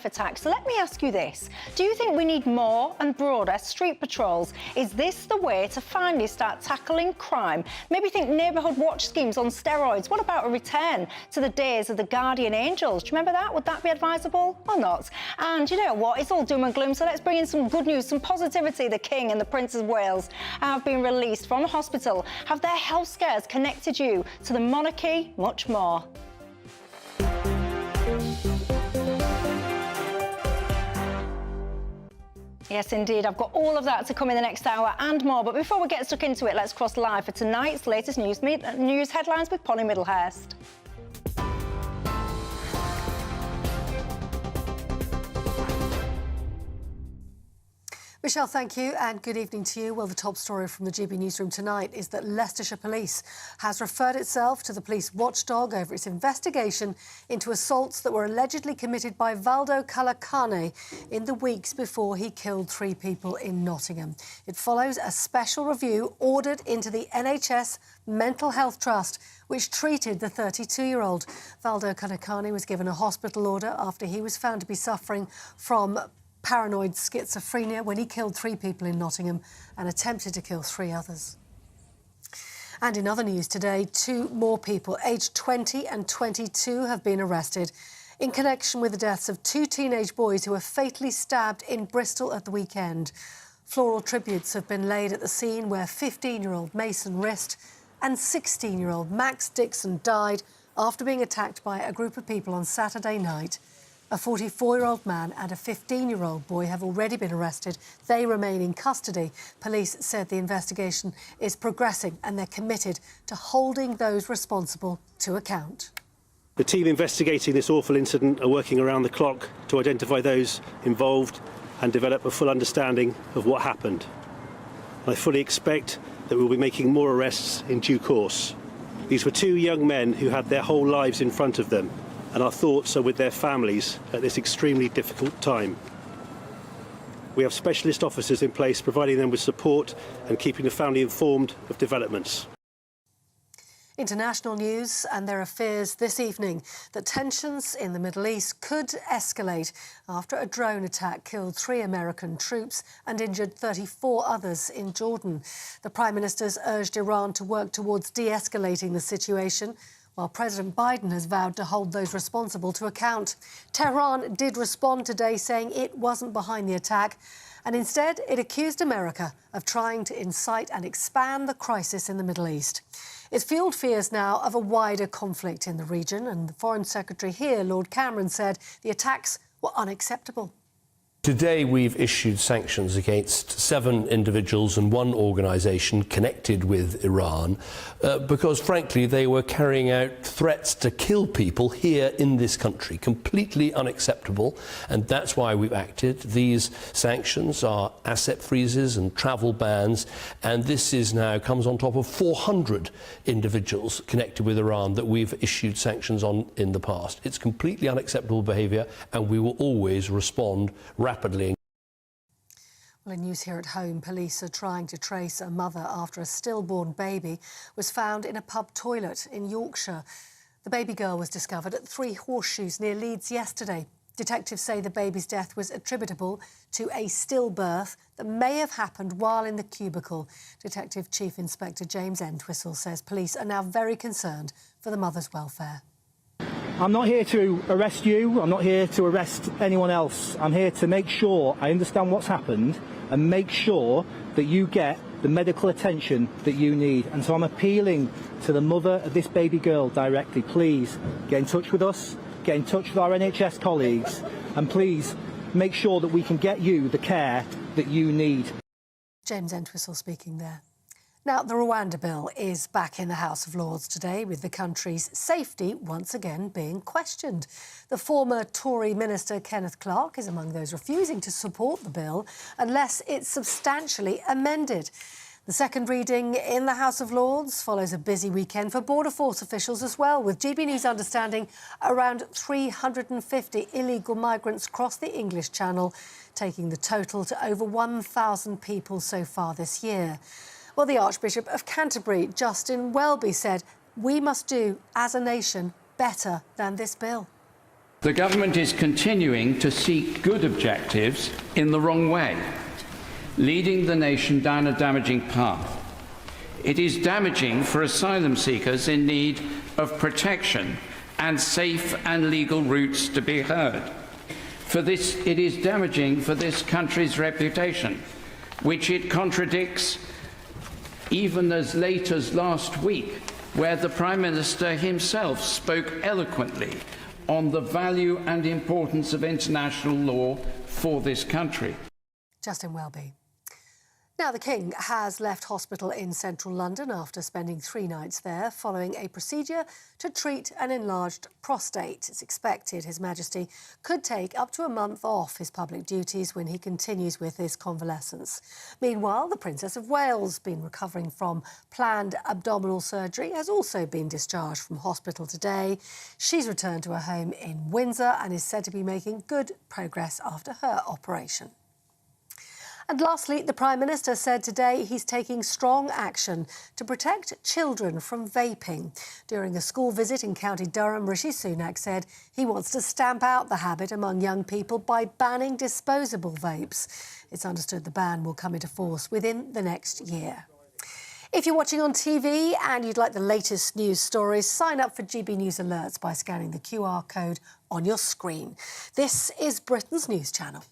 attack. So let me ask you this. Do you think we need more and broader street patrols? Is this the way to finally start tackling crime? Maybe think neighbourhood watch schemes on steroids. What about a return to the days of the guardian angels? Do you remember that? Would that be advisable or not? And you know what? It's all doom and gloom, so let's bring in some good news, some positivity. The King and the Prince of Wales have been released from hospital. Have their health scares connected you to the monarchy? Much more. Yes, indeed. I've got all of that to come in the next hour and more. But before we get stuck into it, let's cross live for tonight's latest news headlines with Polly Middlehurst. Michelle, thank you and good evening to you. Well, the top story from the GB newsroom tonight is that Leicestershire Police has referred itself to the police watchdog over its investigation into assaults that were allegedly committed by Valdo Calacane in the weeks before he killed 3 people in Nottingham. It follows a special review ordered into the NHS Mental Health Trust, which treated the 32-year-old. Valdo Calacane was given a hospital order after he was found to be suffering from paranoid schizophrenia when he killed 3 people in Nottingham and attempted to kill 3 others. And in other news today, 2 more people, aged 20 and 22, have been arrested in connection with the deaths of 2 teenage boys who were fatally stabbed in Bristol at the weekend. Floral tributes have been laid at the scene where 15-year-old Mason Rist and 16-year-old Max Dixon died after being attacked by a group of people on Saturday night. A 44-year-old man and a 15-year-old boy have already been arrested. They remain in custody. Police said the investigation is progressing and they're committed to holding those responsible to account. The team investigating this awful incident are working around the clock to identify those involved and develop a full understanding of what happened. I fully expect that we'll be making more arrests in due course. These were 2 young men who had their whole lives in front of them, and our thoughts are with their families at this extremely difficult time. We have specialist officers in place providing them with support and keeping the family informed of developments. International news, and there are fears this evening that tensions in the Middle East could escalate after a drone attack killed 3 American troops and injured 34 others in Jordan. The Prime Minister's urged Iran to work towards de-escalating the situation, while President Biden has vowed to hold those responsible to account. Tehran did respond today saying it wasn't behind the attack, and instead it accused America of trying to incite and expand the crisis in the Middle East. It's fuelled fears now of a wider conflict in the region, and the Foreign Secretary here, Lord Cameron, said the attacks were unacceptable. Today we've issued sanctions against 7 individuals and 1 organisation connected with Iran because, frankly, they were carrying out threats to kill people here in this country. Completely unacceptable, and that's why we've acted. These sanctions are asset freezes and travel bans, and this is now comes on top of 400 individuals connected with Iran that we've issued sanctions on in the past. It's completely unacceptable behaviour, and we will always respond rapidly. Well, in news here at home, police are trying to trace a mother after a stillborn baby was found in a pub toilet in Yorkshire. The baby girl was discovered at 3 Horseshoes near Leeds yesterday. Detectives say the baby's death was attributable to a stillbirth that may have happened while in the cubicle. Detective Chief Inspector James Entwistle says police are now very concerned for the mother's welfare. I'm not here to arrest you, I'm not here to arrest anyone else. I'm here to make sure I understand what's happened and make sure that you get the medical attention that you need. And so I'm appealing to the mother of this baby girl directly. Please get in touch with us, get in touch with our NHS colleagues, and please make sure that we can get you the care that you need. James Entwistle speaking there. Now, the Rwanda bill is back in the House of Lords today, with the country's safety once again being questioned. The former Tory minister, Kenneth Clarke, is among those refusing to support the bill unless it's substantially amended. The second reading in the House of Lords follows a busy weekend for Border Force officials as well, with GB News understanding around 350 illegal migrants crossed the English Channel, taking the total to over 1,000 people so far this year. Well, the Archbishop of Canterbury, Justin Welby, said we must do, as a nation, better than this bill. The government is continuing to seek good objectives in the wrong way, leading the nation down a damaging path. It is damaging for asylum seekers in need of protection and safe and legal routes to be heard. For this, it is damaging for this country's reputation, which it contradicts even as late as last week, where the Prime Minister himself spoke eloquently on the value and importance of international law for this country. Justin Welby. Now, the King has left hospital in central London after spending 3 nights there following a procedure to treat an enlarged prostate. It's expected His Majesty could take up to a month off his public duties when he continues with his convalescence. Meanwhile, the Princess of Wales, been recovering from planned abdominal surgery, has also been discharged from hospital today. She's returned to her home in Windsor and is said to be making good progress after her operation. And lastly, the Prime Minister said today he's taking strong action to protect children from vaping. During a school visit in County Durham, Rishi Sunak said he wants to stamp out the habit among young people by banning disposable vapes. It's understood the ban will come into force within the next year. If you're watching on TV and you'd like the latest news stories, sign up for GB News alerts by scanning the QR code on your screen. This is Britain's News Channel.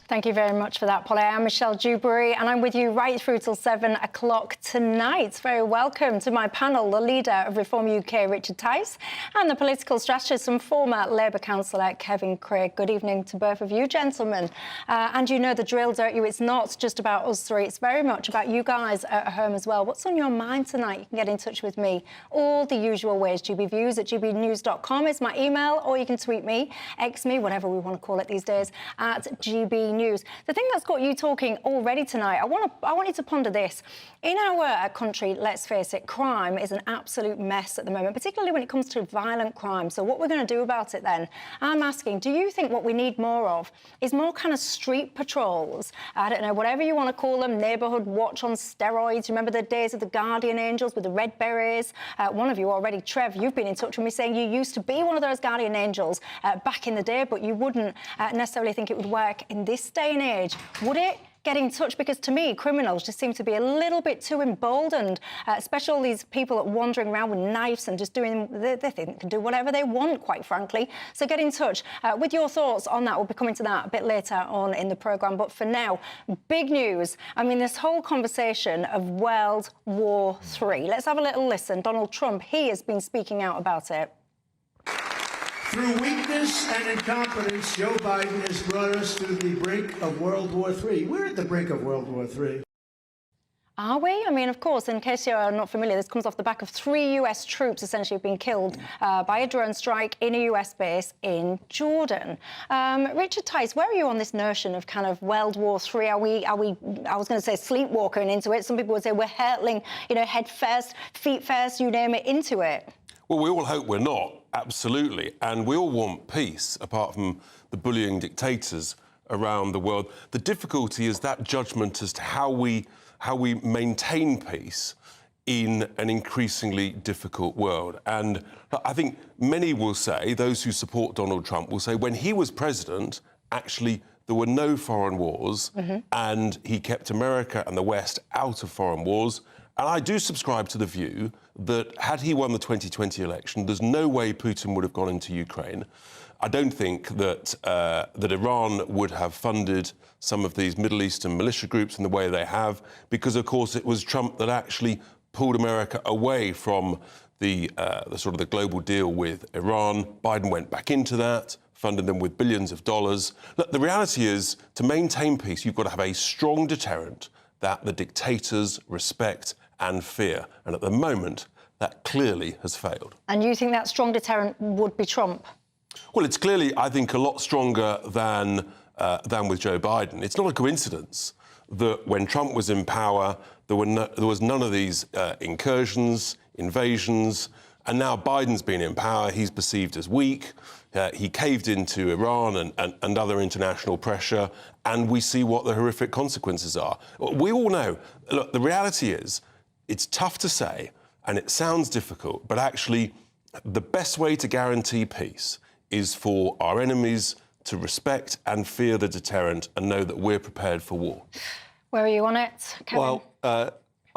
Thank you very much for that, Polly. I'm Michelle Dewberry, and I'm with you right through till 7 o'clock tonight. Very welcome to my panel, the leader of Reform UK, Richard Tice, and the political strategist and former Labour councillor, Kevin Craig. Good evening to both of you, gentlemen. And you know the drill, don't you? It's not just about us three. It's very much about you guys at home as well. What's on your mind tonight? You can get in touch with me. All the usual ways. gbviews@gbnews.com is my email, or you can tweet me, X me, whatever we want to call it these days, at GB News. The thing that's got you talking already tonight, I want you to ponder this. In our country, let's face it, crime is an absolute mess at the moment, particularly when it comes to violent crime. So what we're going to do about it then? I'm asking, do you think what we need more of is more kind of street patrols? I don't know, whatever you want to call them, neighbourhood watch on steroids. Remember the days of the guardian angels with the red berets? One of you already, Trev, you've been in touch with me saying you used to be one of those guardian angels back in the day, but you wouldn't necessarily think it would work in this day and age. Would it? Get in touch, because to me criminals just seem to be a little bit too emboldened, especially all these people wandering around with knives and just doing, they think they can do whatever they want, quite frankly. So get in touch with your thoughts on that. We'll be coming to that a bit later on in the programme, but for now, big news. I mean, this whole conversation of World War III. Let's have a little listen. Donald Trump, he has been speaking out about it. Through weakness and incompetence, Joe Biden has brought us to the brink of World War III. We're at the brink of World War III. Are we? I mean, of course, in case you're not familiar, this comes off the back of 3 US troops essentially being killed by a drone strike in a US base in Jordan. Richard Tice, where are you on this notion of kind of World War III? Are we, I was going to say sleepwalking into it. Some people would say we're hurtling, you know, head first, feet first, you name it, into it. Well, we all hope we're not, absolutely. And we all want peace, apart from the bullying dictators around the world. The difficulty is that judgment as to how we maintain peace in an increasingly difficult world. And I think many will say, those who support Donald Trump will say, when he was president, actually, there were no foreign wars, and he kept America and the West out of foreign wars. And I do subscribe to the view that had he won the 2020 election, there's no way Putin would have gone into Ukraine. I don't think that that Iran would have funded some of these Middle Eastern militia groups in the way they have, because, of course, it was Trump that actually pulled America away from the sort of the global deal with Iran. Biden went back into that, funded them with billions of dollars. Look, the reality is, to maintain peace, you've got to have a strong deterrent that the dictators respect and fear. And at the moment, that clearly has failed. And you think that strong deterrent would be Trump? Well, it's clearly, I think, a lot stronger than with Joe Biden. It's not a coincidence that when Trump was in power, there was none of these incursions, invasions, and now Biden's been in power. He's perceived as weak. He caved into Iran and other international pressure, and we see what the horrific consequences are. We all know, look, the reality is, it's tough to say, and it sounds difficult, but actually the best way to guarantee peace is for our enemies to respect and fear the deterrent and know that we're prepared for war. Where are you on it, Kevin? Well, I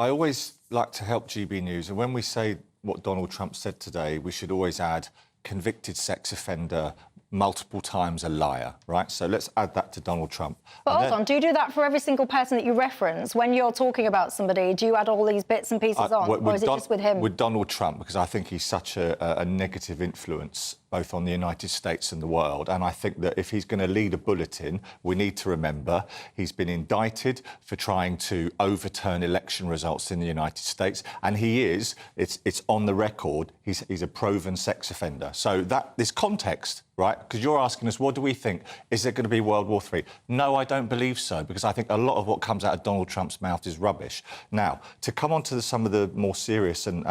always like to help GB News, and when we say what Donald Trump said today, we should always add convicted sex offender, multiple times a liar, right? So let's add that to Donald Trump. But hold on, do you do that for every single person that you reference? When you're talking about somebody, do you add all these bits and pieces on, or is it just with him? With Donald Trump, because I think he's such a negative influence both on the United States and the world. And I think that if he's going to lead a bulletin, we need to remember he's been indicted for trying to overturn election results in the United States. And he is, it's on the record, he's a proven sex offender. So that this context, right? Because you're asking us, what do we think? Is there going to be World War III? No, I don't believe so, because I think a lot of what comes out of Donald Trump's mouth is rubbish. Now, to come on to some of the more serious and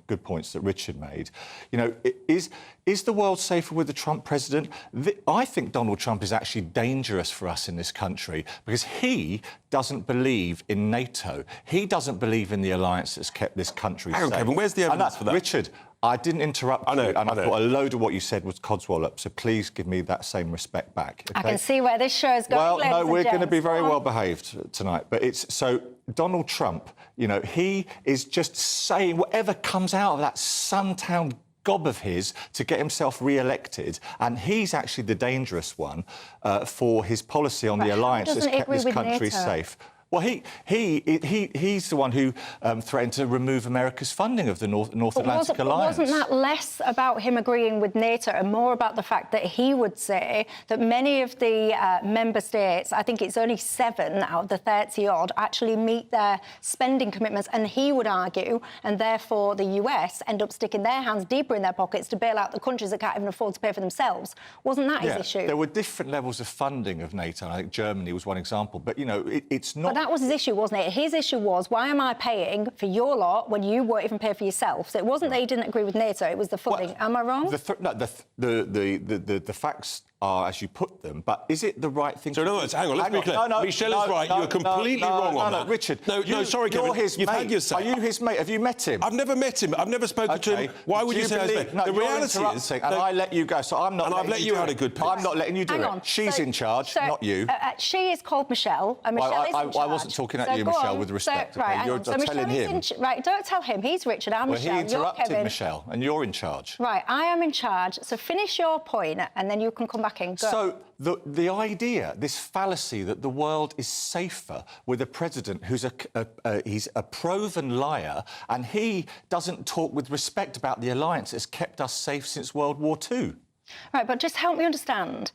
good points that Richard made, you know, is the world safer with the Trump president? I think Donald Trump is actually dangerous for us in this country because he doesn't believe in NATO. He doesn't believe in the alliance that's kept this country safe. Hang on, Kevin, where's the evidence for that? Richard, I didn't interrupt you, and I thought a load of what you said was codswallop, so please give me that same respect back. Okay? I can see where this show is going. Well, no, we're going to be very well behaved tonight, but it's so Donald Trump, you know, he is just saying whatever comes out of that suntown gob of his to get himself re-elected, and he's actually the dangerous one for his policy on the alliance that's kept this country safe. Well, he's the one who threatened to remove America's funding of the North Atlantic Alliance. Wasn't that less about him agreeing with NATO and more about the fact that he would say that many of the member states, I think it's only 7 out of the 30-odd, actually meet their spending commitments, and he would argue, and therefore the US end up sticking their hands deeper in their pockets to bail out the countries that can't even afford to pay for themselves. Wasn't that his issue? There were different levels of funding of NATO, and I think Germany was one example, but, you know, it's not... But that was his issue, wasn't it? His issue was, why am I paying for your lot when you won't even pay for yourself? So it wasn't that he didn't agree with NATO, it was the funding. Well, am I wrong? The facts are as you put them, but is it the right thing to do? So in other words, hang on, let's be clear. Michelle is right, you're completely wrong on that. Richard, sorry, Kevin, you've had your say. Are you his mate? Have you met him? I've never met him. I've never spoken to him. Why would you say I was mate? No, the reality is... And I let you go, so I'm not... And I've let you have a good piece. I'm not letting you do it. She's in charge, not you. She is called Michelle, and Michelle is in charge. I wasn't talking at you, Michelle, with respect. Right, you're telling him. Right, don't tell him. He's Richard, I'm Michelle. Well, he interrupted Michelle, and you're in charge. Right, I am in charge. So finish your point, and then you can come back in. Go. So the idea, this fallacy that the world is safer with a president who's he's a proven liar, and he doesn't talk with respect about the alliance that's kept us safe since World War II. Right, but just help me understand.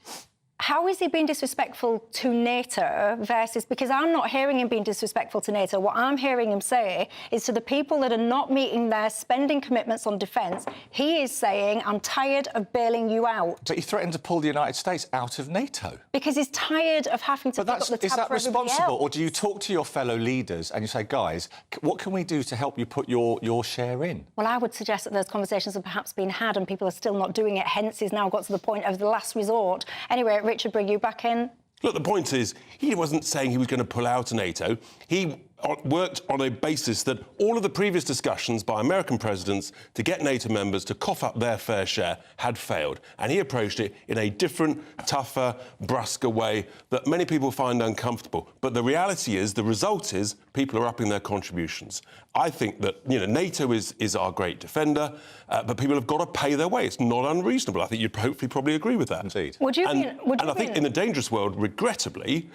How is he being disrespectful to NATO versus... Because I'm not hearing him being disrespectful to NATO. What I'm hearing him say is to the people that are not meeting their spending commitments on defence, he is saying, I'm tired of bailing you out. But he threatened to pull the United States out of NATO. Because he's tired of having to pick up the tab for everybody else. Is that responsible? Or do you talk to your fellow leaders and you say, guys, what can we do to help you put your share in? Well, I would suggest that those conversations have perhaps been had and people are still not doing it, hence he's now got to the point of the last resort. Anyway, Richard, bring you back in. Look, the point is, he wasn't saying he was going to pull out of NATO. He worked on a basis that all of the previous discussions by American presidents to get NATO members to cough up their fair share had failed. And he approached it in a different, tougher, brusquer way that many people find uncomfortable. But the reality is, the result is, people are upping their contributions. I think that, you know, NATO is our great defender, but people have got to pay their way. It's not unreasonable. I think you'd hopefully probably agree with that. Indeed. I think in the dangerous world, regrettably,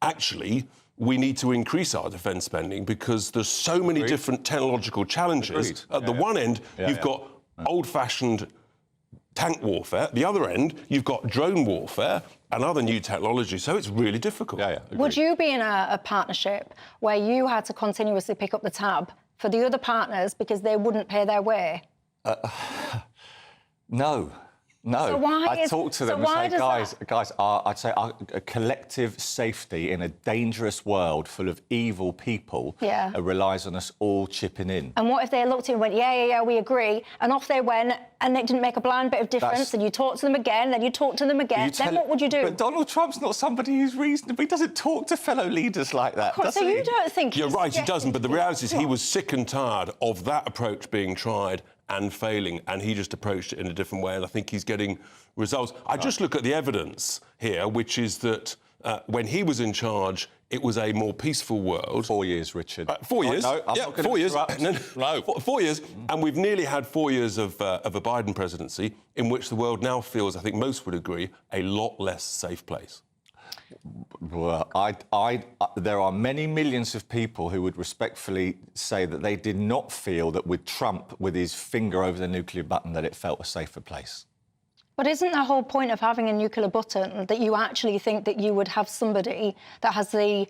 actually, we need to increase our defence spending because there's so many different technological challenges. At the one end, you've got old-fashioned tank warfare. At the other end, you've got drone warfare and other new technology, so it's really difficult. Would you be in a partnership where you had to continuously pick up the tab for the other partners because they wouldn't pay their way? No. No, So why I talk to them and say, guys, I'd say a collective safety in a dangerous world full of evil people relies on us all chipping in. And what if they looked at it and went, yeah, we agree, and off they went, and it didn't make a blind bit of difference, and you talk to them again, then you talk to them again, then what would you do? But Donald Trump's not somebody who's reasonable. He doesn't talk to fellow leaders like that, does so he? you don't think... You're right, he doesn't, but the reality is he was sick and tired of that approach being tried and failing, and he just approached it in a different way, and I think he's getting results. I just look at the evidence here, which is that when he was in charge, it was a more peaceful world. 4 years, Richard. 4 years. No, I'm not going 4 years. No. 4 years, and we've nearly had 4 years of a Biden presidency in which the world now feels, I think most would agree, a lot less safe place. Well, there are many millions of people who would respectfully say that they did not feel that with Trump, with his finger over the nuclear button, that it felt a safer place. But isn't the whole point of having a nuclear button that you actually think that you would have somebody that has the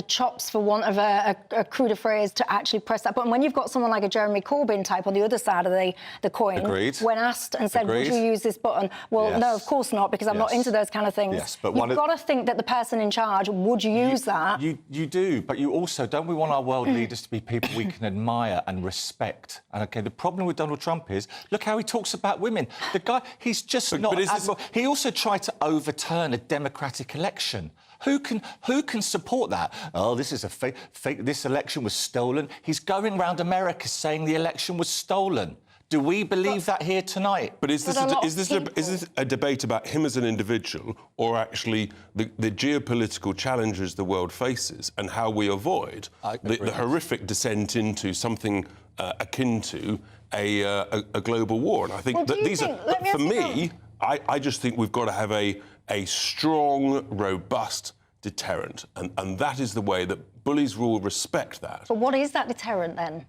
chops, for want of a cruder phrase, to actually press that button? When you've got someone like a Jeremy Corbyn type on the other side of the coin, when asked and said, would you use this button? Well, no, of course not, because I'm not into those kind of things. Yes, but you've got to think that the person in charge would use that. You do, but you also, don't we want our world leaders to be people we can admire and respect? And, OK, the problem with Donald Trump is, look how he talks about women. The guy, he's just not admirable. He also tried to overturn a democratic election. Who can support that? Oh, this is a fake. This election was stolen. He's going around America saying the election was stolen. Do we believe that here tonight? But is this a debate about him as an individual, or actually the geopolitical challenges the world faces and how we avoid the horrific descent into something akin to a global war? And I think that these are, for me, I just think we've got to have a strong, robust deterrent, and that is the way that bullies will respect that. But what is that deterrent then?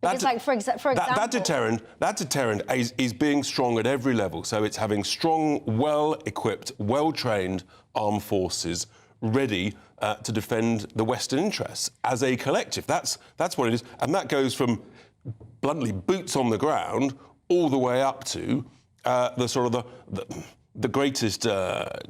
Because, for example... That deterrent is being strong at every level. So it's having strong, well-equipped, well-trained armed forces ready to defend the Western interests as a collective. That's what it is. And that goes from, bluntly, boots on the ground all the way up to the greatest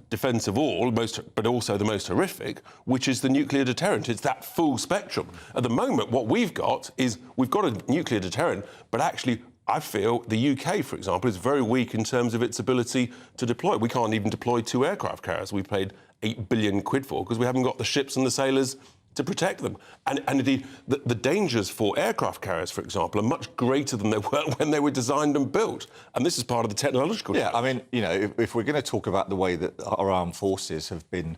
defence of all, but also the most horrific, which is the nuclear deterrent. It's that full spectrum. At the moment, what we've got is we've got a nuclear deterrent, but actually I feel the UK, for example, is very weak in terms of its ability to deploy. We can't even deploy 2 aircraft carriers we paid £8 billion for because we haven't got the ships and the sailors to protect them. And indeed, the dangers for aircraft carriers, for example, are much greater than they were when they were designed and built. And this is part of the technological challenge. I mean, you know, if we're going to talk about the way that our armed forces have been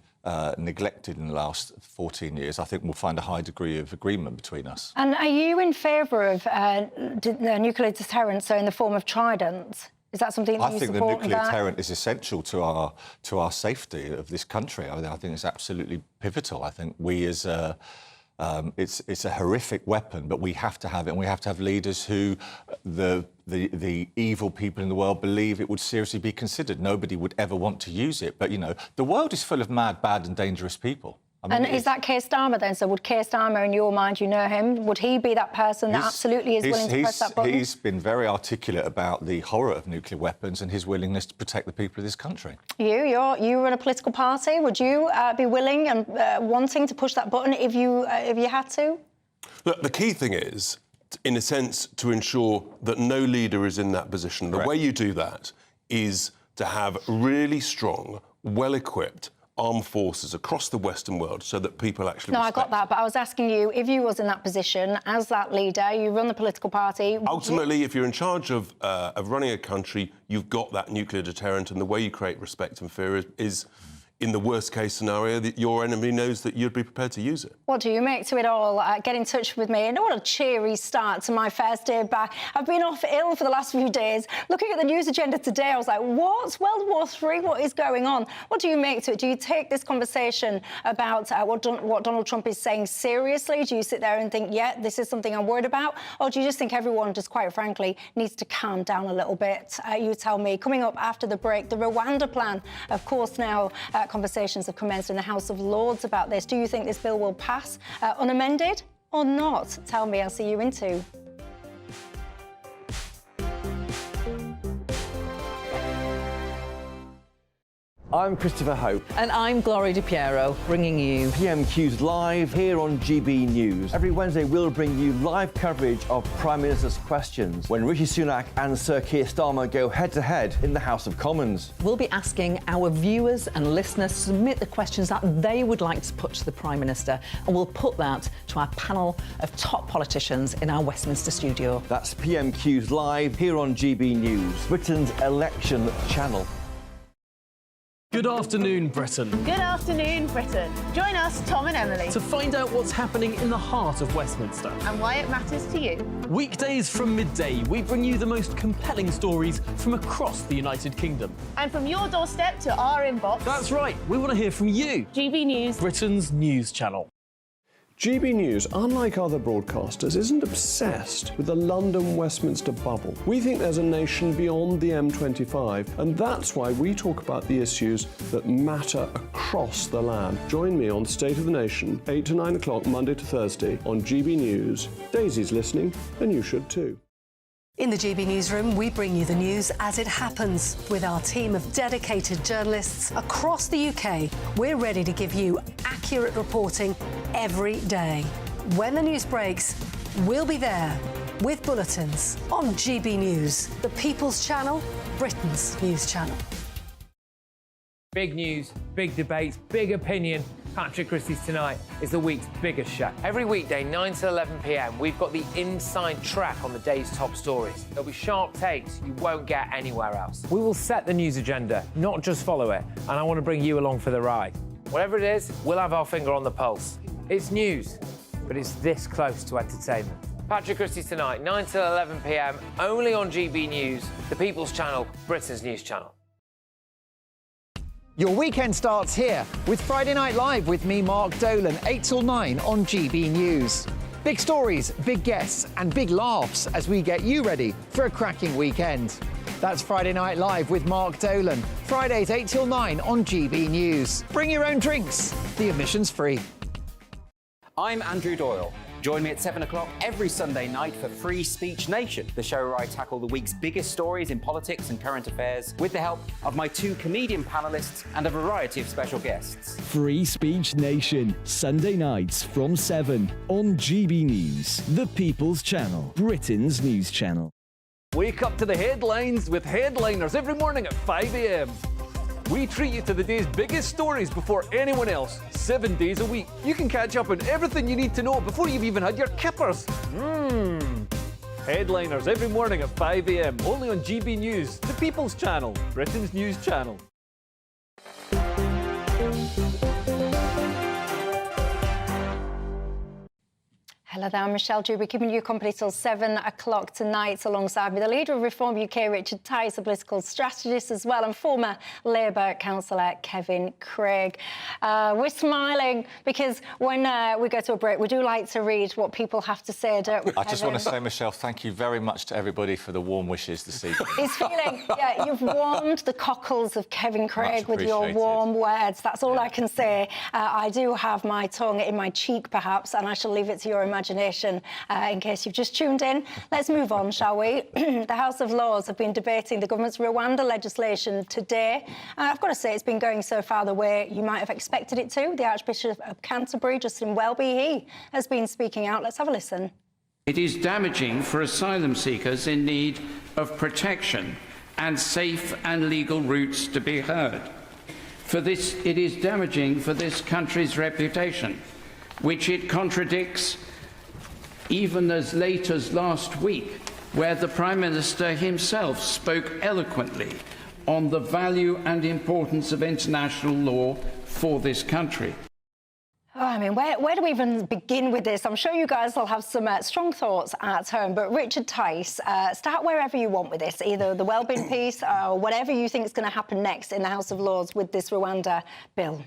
neglected in the last 14 years, I think we'll find a high degree of agreement between us. And are you in favour of the nuclear deterrent, so in the form of Trident? Is that something that you support? I think the nuclear deterrent is essential to our safety of this country. I think it's absolutely pivotal. I think we as it's a horrific weapon, but we have to have it, and we have to have leaders who the evil people in the world believe it would seriously be considered. Nobody would ever want to use it, but you know, the world is full of mad, bad, and dangerous people. I mean, and is that Keir Starmer then? So would Keir Starmer, in your mind, you know him, would he be that person that absolutely is willing to press that button? He's been very articulate about the horror of nuclear weapons and his willingness to protect the people of this country. You run a political party. Would you be willing and wanting to push that button if you had to? Look, the key thing is, in a sense, to ensure that no leader is in that position. The way you do that is to have really strong, well-equipped armed forces across the Western world so that people actually respect. I got that, but I was asking you, if you was in that position, as that leader, you run the political party... Ultimately, if you're in charge of running a country, you've got that nuclear deterrent, and the way you create respect and fear is in the worst-case scenario, that your enemy knows that you'd be prepared to use it. What do you make to it all? Get in touch with me. And what a cheery start to my first day back. I've been off ill for the last few days. Looking at the news agenda today, I was like, what? World War III? What is going on? What do you make to it? Do you take this conversation about what Donald Trump is saying seriously? Do you sit there and think, yeah, this is something I'm worried about? Or do you just think everyone, just quite frankly, needs to calm down a little bit? You tell me. Coming up after the break, the Rwanda plan. Of course, now... conversations have commenced in the House of Lords about this. Do you think this bill will pass unamended or not? Tell me, I'll see you in 2. I'm Christopher Hope. And I'm Gloria Di Piero, bringing you PMQ's Live here on GB News. Every Wednesday we'll bring you live coverage of Prime Minister's questions when Rishi Sunak and Sir Keir Starmer go head-to-head in the House of Commons. We'll be asking our viewers and listeners to submit the questions that they would like to put to the Prime Minister, and we'll put that to our panel of top politicians in our Westminster studio. That's PMQ's Live here on GB News, Britain's election channel. Good afternoon, Britain. Good afternoon, Britain. Join us, Tom and Emily, To find out what's happening in the heart of Westminster. and why it matters to you. Weekdays from midday, we bring you the most compelling stories from across the United Kingdom. And from your doorstep to our inbox, That's right, we want to hear from you, GB News. Britain's news channel. GB News, unlike other broadcasters, isn't obsessed with the London-Westminster bubble. We think there's a nation beyond the M25, and that's why we talk about the issues that matter across the land. Join me on State of the Nation, 8 to 9 o'clock, Monday to Thursday, on GB News. Daisy's listening, and you should too. In the GB Newsroom, we bring you the news as it happens. With our team of dedicated journalists across the UK, we're ready to give you accurate reporting every day. When the news breaks, we'll be there with bulletins on GB News, the People's Channel, Britain's news channel. Big news, big debates, big opinion. Patrick Christie's Tonight is the week's biggest show. Every weekday, 9 to 11 p.m, we've got the inside track on the day's top stories. There'll be sharp takes you won't get anywhere else. We will set the news agenda, not just follow it, and I want to bring you along for the ride. Whatever it is, we'll have our finger on the pulse. It's news, but it's this close to entertainment. Patrick Christie's Tonight, 9 to 11 p.m, only on GB News, the People's Channel, Britain's news channel. Your weekend starts here with Friday Night Live with me, Mark Dolan, 8 till 9 on GB News. Big stories, big guests and big laughs as we get you ready for a cracking weekend. That's Friday Night Live with Mark Dolan, Fridays 8 till 9 on GB News. Bring your own drinks, the admission's free. I'm Andrew Doyle. Join me at 7 o'clock every Sunday night for Free Speech Nation, the show where I tackle the week's biggest stories in politics and current affairs with the help of my two comedian panellists and a variety of special guests. Free Speech Nation, Sunday nights from 7 on GB News, the People's Channel, Britain's news channel. Wake up to the headlines with Headliners every morning at 5 a.m. We treat you to the day's biggest stories before anyone else, 7 days a week. You can catch up on everything you need to know before you've even had your kippers. Headliners every morning at 5 a.m, only on GB News, the People's Channel, Britain's news channel. Hello there, I'm Michelle Dewberry, keeping you company till 7 o'clock tonight, alongside me, the leader of Reform UK, Richard Tice, a political strategist as well, and former Labour councillor Kevin Craig. We're smiling because when we go to a break, we do like to read what people have to say, don't we, I just want to say, Michelle, thank you very much to everybody for the warm wishes this evening. He's feeling, yeah, you've warmed the cockles of Kevin Craig with your warm words. That's all I can say. I do have my tongue in my cheek, perhaps, and I shall leave it to your imagination in case you've just tuned in. Let's move on, shall we? The House of Lords have been debating the government's Rwanda legislation today. I've got to say, it's been going so far the way you might have expected it to. The Archbishop of Canterbury, Justin Welby, he has been speaking out. Let's have a listen. It is damaging for asylum seekers in need of protection and safe and legal routes to be heard. It is damaging for this country's reputation, which it contradicts even as late as last week, where the Prime Minister himself spoke eloquently on the value and importance of international law for this country. Oh, I mean, where do we even begin with this? I'm sure you guys will have some strong thoughts at home, but Richard Tice, start wherever you want with this, either the Wellbeing piece or whatever you think is going to happen next in the House of Lords with this Rwanda bill.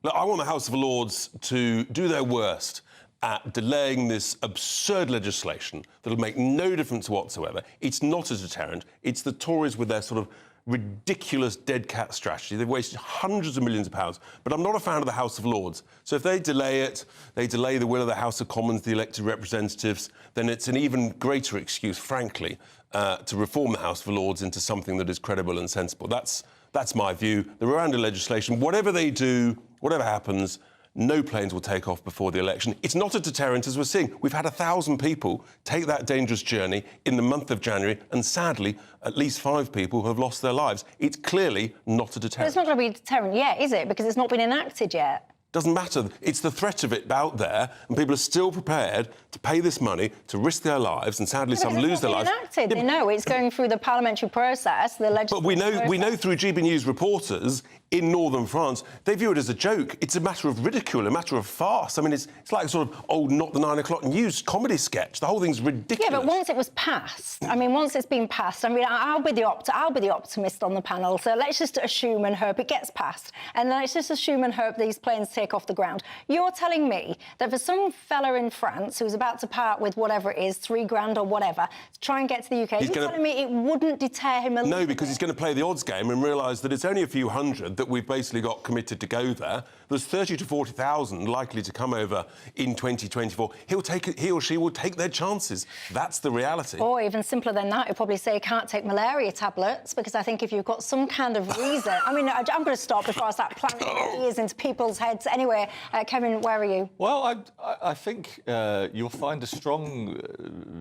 Look, I want the House of Lords to do their worst at delaying this absurd legislation that'll make no difference whatsoever. It's not a deterrent. It's the Tories with their sort of ridiculous dead cat strategy. They've wasted hundreds of millions of pounds. But I'm not a fan of the House of Lords. So if they delay it, they delay the will of the House of Commons, the elected representatives, then it's an even greater excuse, frankly, to reform the House of Lords into something that is credible and sensible. That's That's my view. The Rwanda legislation, whatever they do, whatever happens, no planes will take off before the election. It's not a deterrent, as we're seeing. We've had 1,000 people take that dangerous journey in the month of January, and sadly, at least 5 people have lost their lives. It's clearly not a deterrent. But it's not going to be a deterrent yet, is it? Because it's not been enacted yet. Doesn't matter. It's the threat of it out there, and people are still prepared to pay this money, to risk their lives, and sadly some lose their lives. Enacted. They know it's going through the parliamentary process, the legislative But we know through GBNews reporters in northern France, they view it as a joke. It's a matter of ridicule, a matter of farce. I mean, it's like sort of old Not the 9 o'clock news comedy sketch. The whole thing's ridiculous. Yeah, but once it was passed, I mean, once it's been passed, I mean, I'll be the optimist on the panel. So let's just assume and hope it gets passed, and let's just assume and hope these planes take off the ground. You're telling me that for some fella in France who's about to part with whatever it is, $3,000 or whatever, to try and get to the UK, telling me it wouldn't deter him a little No, because he's going to play the odds game and realise that it's only a few hundred that we've basically got committed to go there. There's 30 to 40,000 likely to come over in 2024. He or she will take their chances. That's the reality. Or even simpler than that, he'll probably say he can't take malaria tablets, because I think if you've got some kind of reason... I mean, I'm going to stop before I start planting ideas into people's heads. Anyway, Kevin, where are you? Well, I think you'll find a strong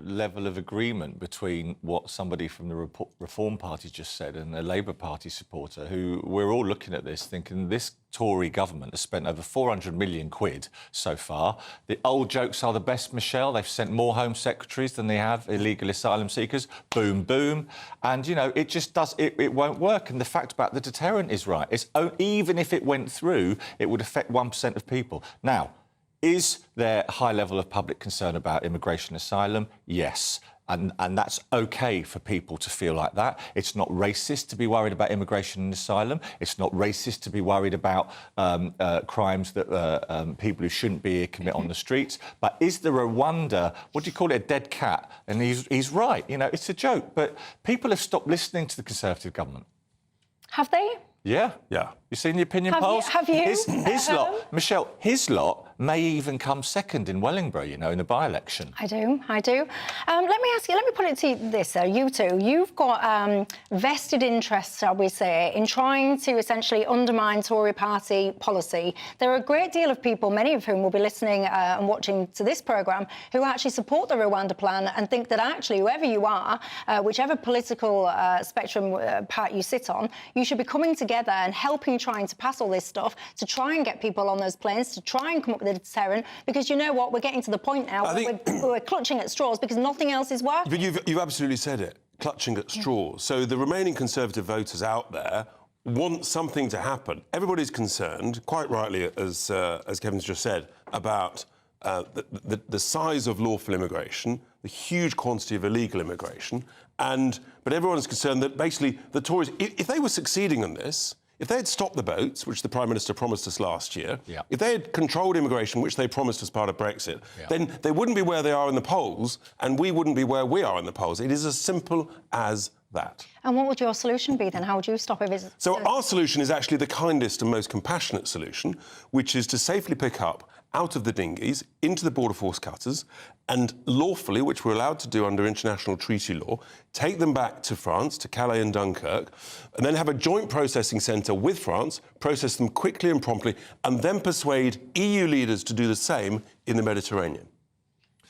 level of agreement between what somebody from the Reform Party just said and a Labour Party supporter, who we're all looking at this thinking this Tory government has spent over 400 million quid so far. The old jokes are the best, Michelle. They've sent more Home Secretaries than they have illegal asylum seekers. Boom, boom. And, you know, it just does... It won't work. And the fact about the deterrent is right. Even if it went through, it would affect 1% of people. Now, is there a high level of public concern about immigration asylum? Yes. And that's OK for people to feel like that. It's not racist to be worried about immigration and asylum. It's not racist to be worried about crimes that people who shouldn't be here commit on the streets. But is there a wonder, what do you call it, a dead cat? And he's right, you know, it's a joke. But people have stopped listening to the Conservative government. Have they? Yeah. Yeah. You seen the opinion polls? Have you? His lot, Michelle, his lot may even come second in Wellingborough, you know, in the by-election. I do. Let me ask you, let me put it to you this, though, you two. You've got vested interests, shall we say, in trying to essentially undermine Tory party policy. There are a great deal of people, many of whom will be listening and watching to this programme, who actually support the Rwanda plan and think that actually, whoever you are, whichever political spectrum part you sit on, you should be coming together and helping trying to pass all this stuff, to try and get people on those planes, to try and come up with a deterrent, because you know what, we're getting to the point now where we're clutching at straws because nothing else is working. But you've absolutely said it, clutching at straws. So the remaining Conservative voters out there want something to happen. Everybody's concerned, quite rightly, as Kevin's just said, about the size of lawful immigration, the huge quantity of illegal immigration, but everyone is concerned that basically the Tories, if they were succeeding in this, if they had stopped the boats, which the Prime Minister promised us last year, if they had controlled immigration, which they promised as part of Brexit, then they wouldn't be where they are in the polls, and we wouldn't be where we are in the polls. It is as simple as that. And what would your solution be then? How would you stop it? So our solution is actually the kindest and most compassionate solution, which is to safely pick up out of the dinghies into the border force cutters and lawfully, which we're allowed to do under international treaty law, take them back to France, to Calais and Dunkirk, and then have a joint processing centre with France, process them quickly and promptly, and then persuade EU leaders to do the same in the Mediterranean.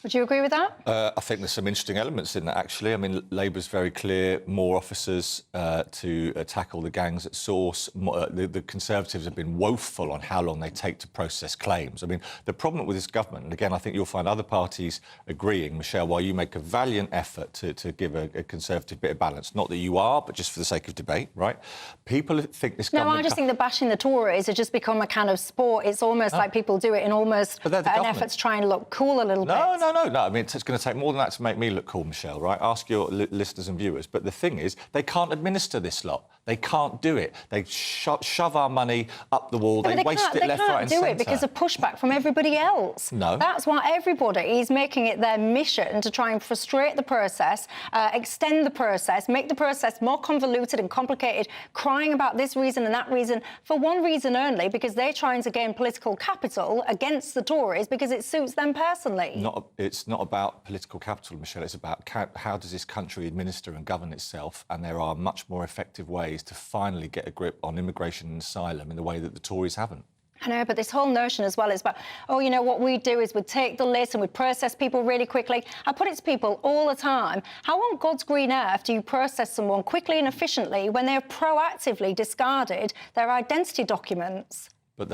Would you agree with that? I think there's some interesting elements in that, actually. I mean, Labour's very clear, more officers to tackle the gangs at source. The Conservatives have been woeful on how long they take to process claims. I mean, the problem with this government, and again, I think you'll find other parties agreeing, Michelle, while you make a valiant effort to give a Conservative bit of balance, not that you are, but just for the sake of debate, right? People think this government... No, I just think that bashing the Tories has just become a kind of sport. It's almost like people do it in almost an effort to try and look cool a little bit. No. I mean, it's going to take more than that to make me look cool, Michelle, right? Ask your listeners and viewers. But the thing is, they can't administer this lot. They can't do it. They shove our money up the wall. They waste it left, right and centre. They can't do it because of pushback from everybody else. No. That's why everybody is making it their mission to try and frustrate the process, extend the process, make the process more convoluted and complicated, crying about this reason and that reason, for one reason only, because they're trying to gain political capital against the Tories because it suits them personally. It's not about political capital, Michelle. It's about how does this country administer and govern itself, and there are much more effective ways to finally get a grip on immigration and asylum in the way that the Tories haven't. I know, but this whole notion as well is about, oh, you know, what we'd do is we'd take the list and we'd process people really quickly. I put it to people all the time, how on God's green earth do you process someone quickly and efficiently when they have proactively discarded their identity documents? But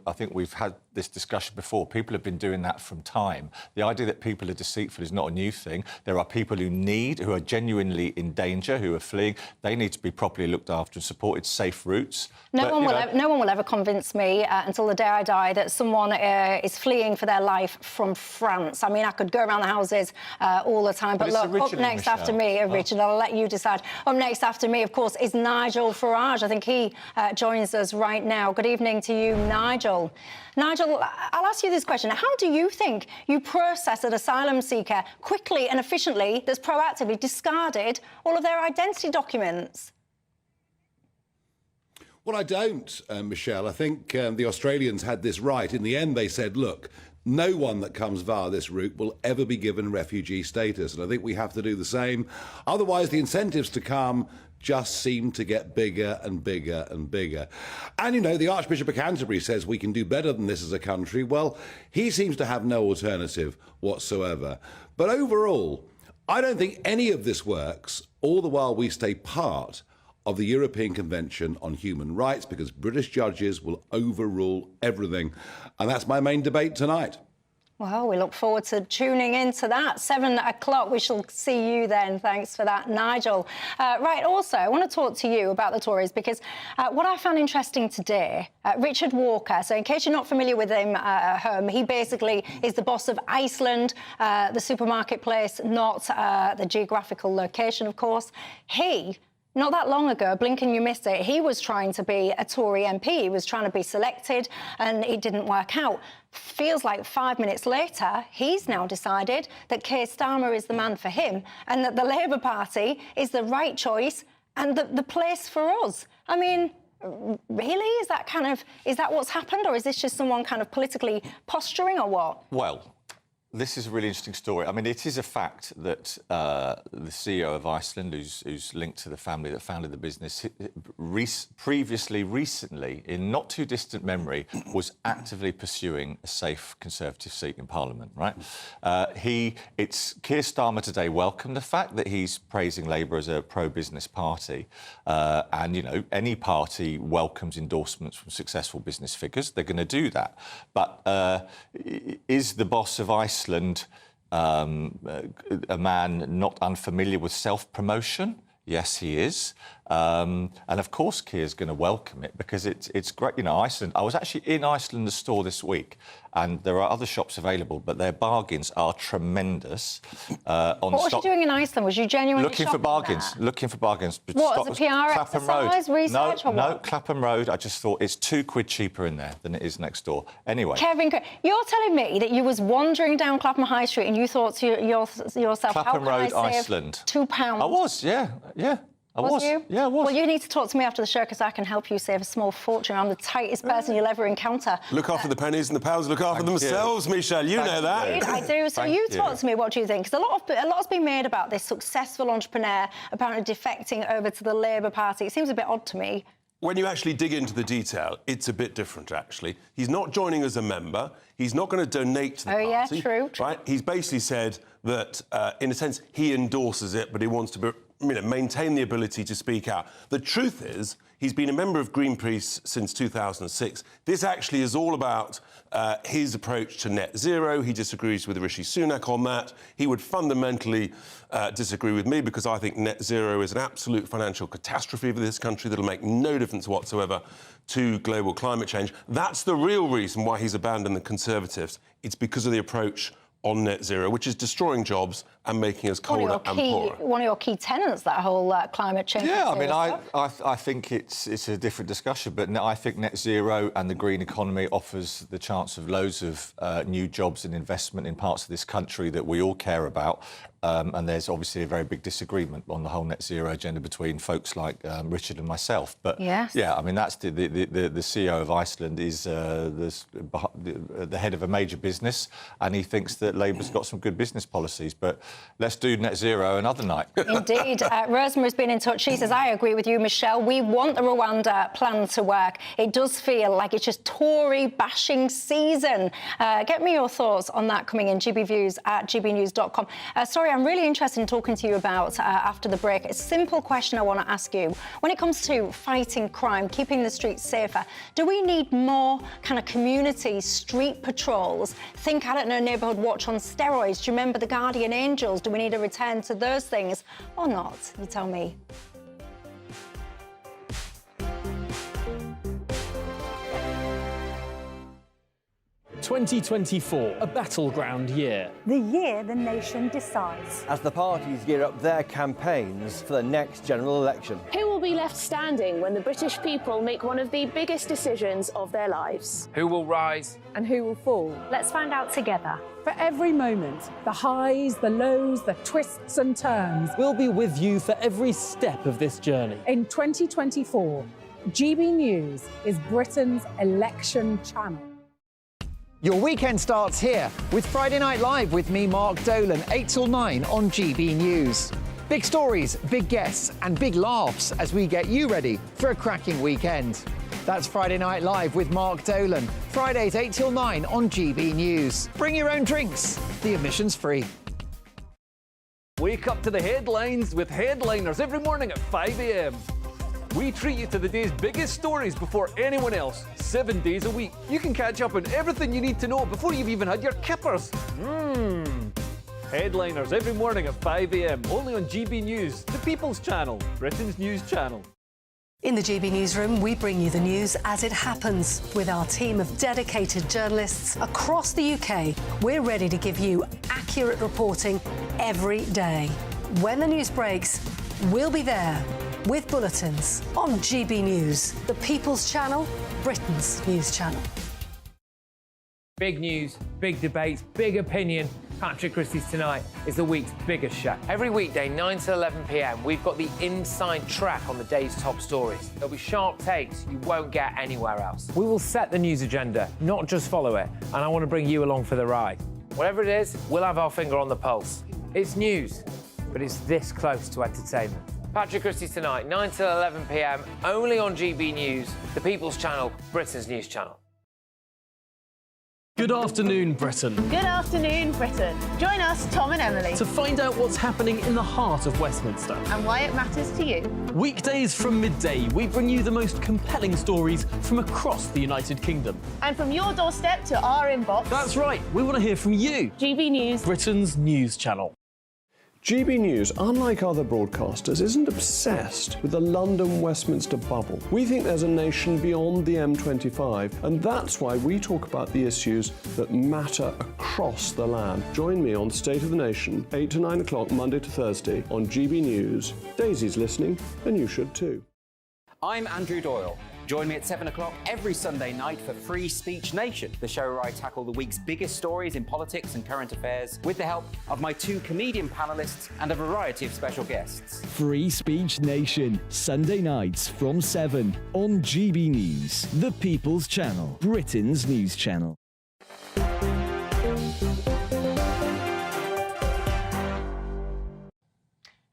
I think we've had this discussion before. People have been doing that from time. The idea that people are deceitful is not a new thing. There are people who are genuinely in danger, who are fleeing. They need to be properly looked after and supported, safe routes. No one will ever convince me until the day I die that someone is fleeing for their life from France. I mean, I could go around the houses all the time. But look, up next after me, Richard, I'll let you decide. Up next after me, of course, is Nigel Farage. I think he joins us right now. Good evening to you, Nigel. Nigel, I'll ask you this question. How do you think you process an asylum seeker quickly and efficiently that's proactively discarded all of their identity documents? Well, I don't, Michelle. I think the Australians had this right. In the end, they said, look, no one that comes via this route will ever be given refugee status. And I think we have to do the same. Otherwise, the incentives to come just seem to get bigger and bigger and bigger. And, you know, the Archbishop of Canterbury says we can do better than this as a country. Well, he seems to have no alternative whatsoever. But overall, I don't think any of this works, all the while we stay part of the European Convention on Human Rights, because British judges will overrule everything. And that's my main debate tonight. Well, we look forward to tuning into that. 7 o'clock, we shall see you then. Thanks for that, Nigel. Right, also, I want to talk to you about the Tories, because what I found interesting today, Richard Walker, so in case you're not familiar with him at home, he basically is the boss of Iceland, the supermarket place, not the geographical location, of course. Not that long ago, blink and you missed it, he was trying to be a Tory MP. He was trying to be selected and it didn't work out. Feels like 5 minutes later, he's now decided that Keir Starmer is the man for him and that the Labour Party is the right choice and the place for us. I mean, really? Is that what's happened, or is this just someone kind of politically posturing, or what? Well, this is a really interesting story. I mean, it is a fact that the CEO of Iceland, who's linked to the family that founded the business, recently, in not too distant memory, was actively pursuing a safe Conservative seat in Parliament, right? Keir Starmer today welcomed the fact that he's praising Labour as a pro-business party. And, you know, any party welcomes endorsements from successful business figures. They're going to do that. But is the boss of Iceland a man not unfamiliar with self-promotion? Yes, he is. And of course, Keir's going to welcome it because it's great. You know, Iceland. I was actually in Iceland, the store this week, and there are other shops available, but their bargains are tremendous. What was you doing in Iceland? Was you genuinely looking for bargains? There? Looking for bargains. What, as a PR exercise, research, or what? No, Clapham Road. I just thought it's £2 cheaper in there than it is next door. Anyway, Kevin, you're telling me that you was wandering down Clapham High Street and you thought to yourself, Clapham how Road, can I save Iceland. £2? I was, yeah. I was. You? Yeah, I was. Well, you need to talk to me after the show because I can help you save a small fortune. I'm the tightest person you'll ever encounter. Look after the pennies and the pounds look after themselves, Michelle. You know that. I do. So you talk to me. What do you think? Because a lot's been made about this successful entrepreneur apparently defecting over to the Labour Party. It seems a bit odd to me. When you actually dig into the detail, it's a bit different, actually. He's not joining as a member. He's not going to donate to the party. Yeah, true. Right? He's basically said that, in a sense, he endorses it, but he wants to maintain the ability to speak out. The truth is, he's been a member of Greenpeace since 2006. This actually is all about his approach to net zero. He disagrees with Rishi Sunak on that. He would fundamentally disagree with me because I think net zero is an absolute financial catastrophe for this country that'll make no difference whatsoever to global climate change. That's the real reason why he's abandoned the Conservatives. It's because of the approach on net zero, which is destroying jobs and making us colder and poorer. One of your key tenets, that whole climate change. Yeah, I mean, I think it's a different discussion, but I think net zero and the green economy offers the chance of loads of new jobs and investment in parts of this country that we all care about. and there's obviously a very big disagreement on the whole net zero agenda between folks like Richard and myself. But yes. yeah, I mean, that's the CEO of Iceland is the head of a major business, and he thinks that Labour's got some good business policies. But let's do net zero another night. Indeed. Rosemary's been in touch. She says, I agree with you, Michelle. We want the Rwanda plan to work. It does feel like it's just Tory bashing season. Get me your thoughts on that coming in, gbviews at gbnews.com. Sorry, I'm really interested in talking to you about after the break. It's a simple question I want to ask you. When it comes to fighting crime, keeping the streets safer, do we need more kind of community street patrols? Think, I don't know, neighbourhood watch on steroids. Do you remember the Guardian Angels? Do we need a return to those things or not? You tell me. 2024, a battleground year. The year the nation decides. As the parties gear up their campaigns for the next general election. Who will be left standing when the British people make one of the biggest decisions of their lives? Who will rise? And who will fall? Let's find out together. For every moment, the highs, the lows, the twists and turns. We'll be with you for every step of this journey. In 2024, GB News is Britain's election channel. Your weekend starts here with Friday Night Live with me, Mark Dolan, 8 till 9 on GB News. Big stories, big guests and big laughs as we get you ready for a cracking weekend. That's Friday Night Live with Mark Dolan, Fridays 8 till 9 on GB News. Bring your own drinks, the admission's free. Wake up to the headlines with headliners every morning at 5 a.m. We treat you to the day's biggest stories before anyone else, 7 days a week. You can catch up on everything you need to know before you've even had your kippers. Headliners every morning at 5 a.m, only on GB News, the People's Channel, Britain's news channel. In the GB Newsroom, we bring you the news as it happens. With our team of dedicated journalists across the UK, we're ready to give you accurate reporting every day. When the news breaks, we'll be there with bulletins on GB News, the People's Channel, Britain's news channel. Big news, big debates, big opinion. Patrick Christie's Tonight is the week's biggest show. Every weekday, 9 to 11 p.m, we've got the inside track on the day's top stories. There'll be sharp takes you won't get anywhere else. We will set the news agenda, not just follow it, and I want to bring you along for the ride. Whatever it is, we'll have our finger on the pulse. It's news, but it's this close to entertainment. Patrick Christie's Tonight, 9 to 11 p.m, only on GB News, the People's Channel, Britain's news channel. Good afternoon, Britain. Good afternoon, Britain. Join us, Tom and Emily, To find out what's happening in the heart of Westminster. and why it matters to you. Weekdays from midday, we bring you the most compelling stories from across the United Kingdom. And from your doorstep to our inbox. That's right, we want to hear from you. GB News, Britain's news channel. GB News, unlike other broadcasters, isn't obsessed with the London-Westminster bubble. We think there's a nation beyond the M25, and that's why we talk about the issues that matter across the land. Join me on State of the Nation, 8 to 9 o'clock, Monday to Thursday, on GB News. Daisy's listening, and you should too. I'm Andrew Doyle. Join me at 7 o'clock every Sunday night for Free Speech Nation, the show where I tackle the week's biggest stories in politics and current affairs with the help of my two comedian panellists and a variety of special guests. Free Speech Nation, Sunday nights from 7 on GB News, the People's Channel, Britain's news channel.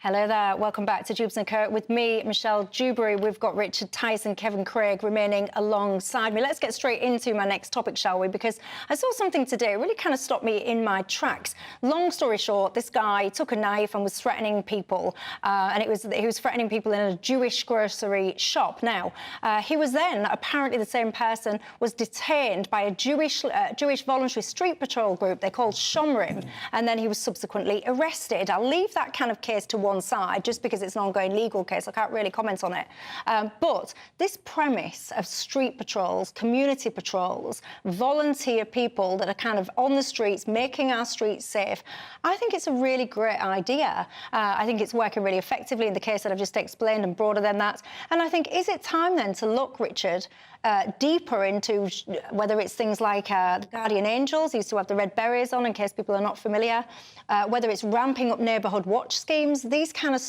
Hello there, welcome back to Dewbs & Co. With me, Michelle Dewberry. We've got Richard Tyson, Kevin Craig remaining alongside me. Let's get straight into my next topic, shall we? Because I saw something today, it really kind of stopped me in my tracks. Long story short, this guy took a knife and was threatening people, and he was threatening people in a Jewish grocery shop. Now, he was then, apparently the same person, was detained by a Jewish voluntary street patrol group they called Shomrim, and then he was subsequently arrested. I'll leave that kind of case to one one side just because it's an ongoing legal case. I can't really comment on it. But this premise of street patrols, community patrols, volunteer people that are kind of on the streets, making our streets safe, I think it's a really great idea. I think it's working really effectively in the case that I've just explained and broader than that. And I think, is it time then to look, Richard, deeper into whether it's things like the Guardian Angels used to have the red berets on, in case people are not familiar, whether it's ramping up neighbourhood watch schemes, these kind of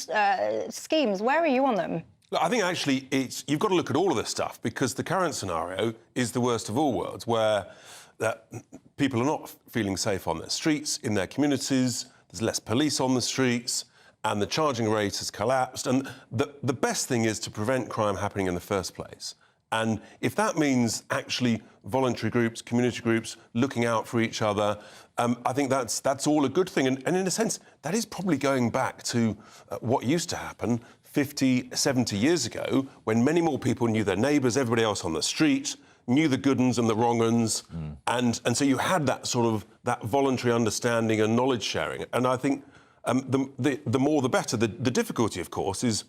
schemes, where are you on them? I think actually you've got to look at all of this stuff, because the current scenario is the worst of all worlds, where people are not feeling safe on their streets, in their communities, there's less police on the streets, and the charging rate has collapsed. And the best thing is to prevent crime happening in the first place. And if that means actually voluntary groups, community groups, looking out for each other, I think that's all a good thing. And in a sense, that is probably going back to what used to happen 50, 70 years ago, when many more people knew their neighbours, everybody else on the street, knew the good uns and the wrong uns. And so you had that sort of that voluntary understanding and knowledge sharing. And I think the more the better. The difficulty, of course, is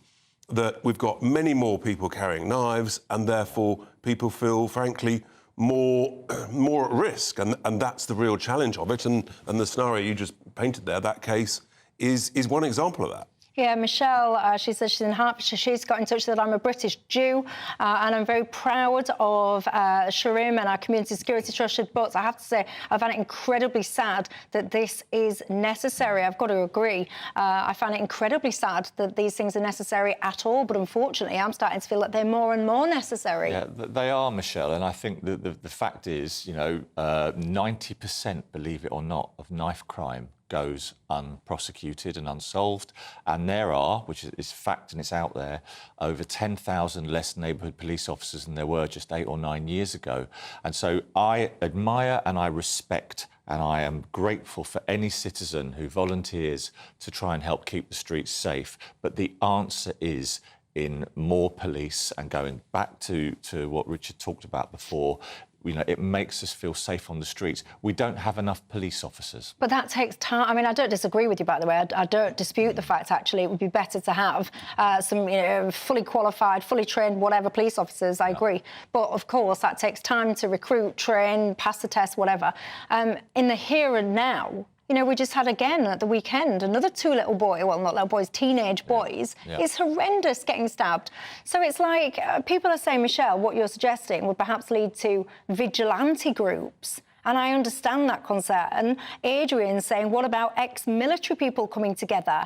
that we've got many more people carrying knives, and therefore people feel, frankly, more at risk, and that's the real challenge of it. And the scenario you just painted there, that case, is one example of that. Yeah, Michelle, she says she's in Hertfordshire. She's got in touch that I'm a British Jew, and I'm very proud of Shireen and our Community Security Trust. But I have to say, I find it incredibly sad that this is necessary. I've got to agree. I find it incredibly sad that these things are necessary at all. But unfortunately, I'm starting to feel that they're more and more necessary. Yeah, they are, Michelle. And I think the fact is, 90%, believe it or not, of knife crime goes unprosecuted and unsolved, and there are, which is fact and it's out there, over 10,000 less neighbourhood police officers than there were just 8 or 9 years ago. And so I admire and I respect and I am grateful for any citizen who volunteers to try and help keep the streets safe. But the answer is in more police, and going back to what Richard talked about before, it makes us feel safe on the streets. We don't have enough police officers. But that takes time. I mean, I don't disagree with you, by the way. I don't dispute the fact, actually, it would be better to have some fully qualified, fully trained, whatever, police officers. I agree. But, of course, that takes time to recruit, train, pass the test, whatever. In the here and now, we just had again at the weekend another 2 little boys, well, not little boys, teenage boys. Yeah. It's horrendous getting stabbed. So it's like people are saying, Michelle, what you're suggesting would perhaps lead to vigilante groups. And I understand that concern. Adrian's saying, what about ex-military people coming together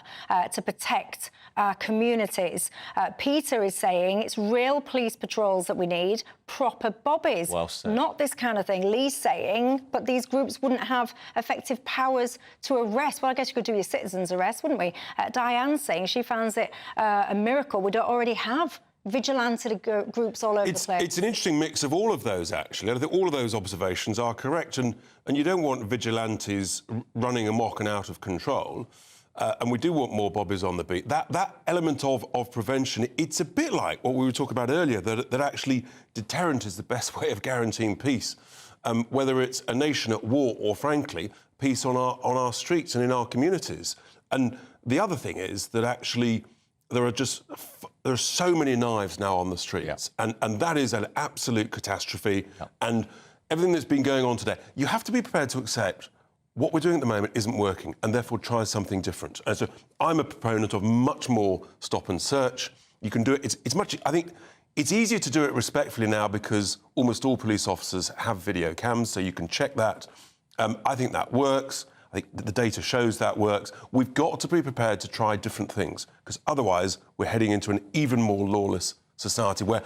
to protect our communities? Peter is saying it's real police patrols that we need, proper bobbies. Well said. Not this kind of thing. Lee's saying, but these groups wouldn't have effective powers to arrest. Well, I guess you could do your citizens' arrest, wouldn't we? Diane's saying she finds it a miracle we don't already have vigilante groups all over the place. It's an interesting mix of all of those, actually. I think all of those observations are correct, and you don't want vigilantes running amok and out of control, and we do want more bobbies on the beat. That element of prevention, it's a bit like what we were talking about earlier, that actually deterrent is the best way of guaranteeing peace, whether it's a nation at war or, frankly, peace on our streets and in our communities. And the other thing is that actually there are so many knives now on the streets, and that is an absolute catastrophe. And everything that's been going on today, you have to be prepared to accept what we're doing at the moment isn't working, and therefore try something different. And so I'm a proponent of much more stop and search. You can do it. I think it's easier to do it respectfully now because almost all police officers have video cams, so you can check that. I think that works. I think the data shows that works. We've got to be prepared to try different things, because otherwise we're heading into an even more lawless society where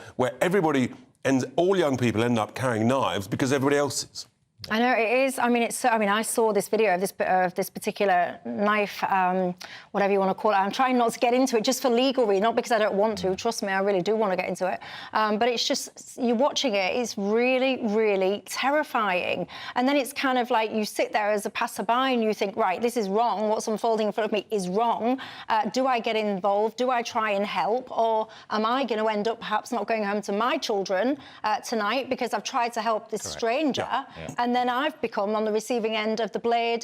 all young people end up carrying knives because everybody else is. I know it is. I mean, I saw this video of this particular knife, whatever you want to call it. I'm trying not to get into it just for legal reasons, not because I don't want to. Trust me, I really do want to get into it. But it's just, you're watching it, it's really, really terrifying. And then it's kind of like you sit there as a passerby and you think, right, this is wrong. What's unfolding in front of me is wrong. Do I get involved? Do I try and help? Or am I going to end up perhaps not going home to my children tonight because I've tried to help this stranger? And then I've become on the receiving end of the blade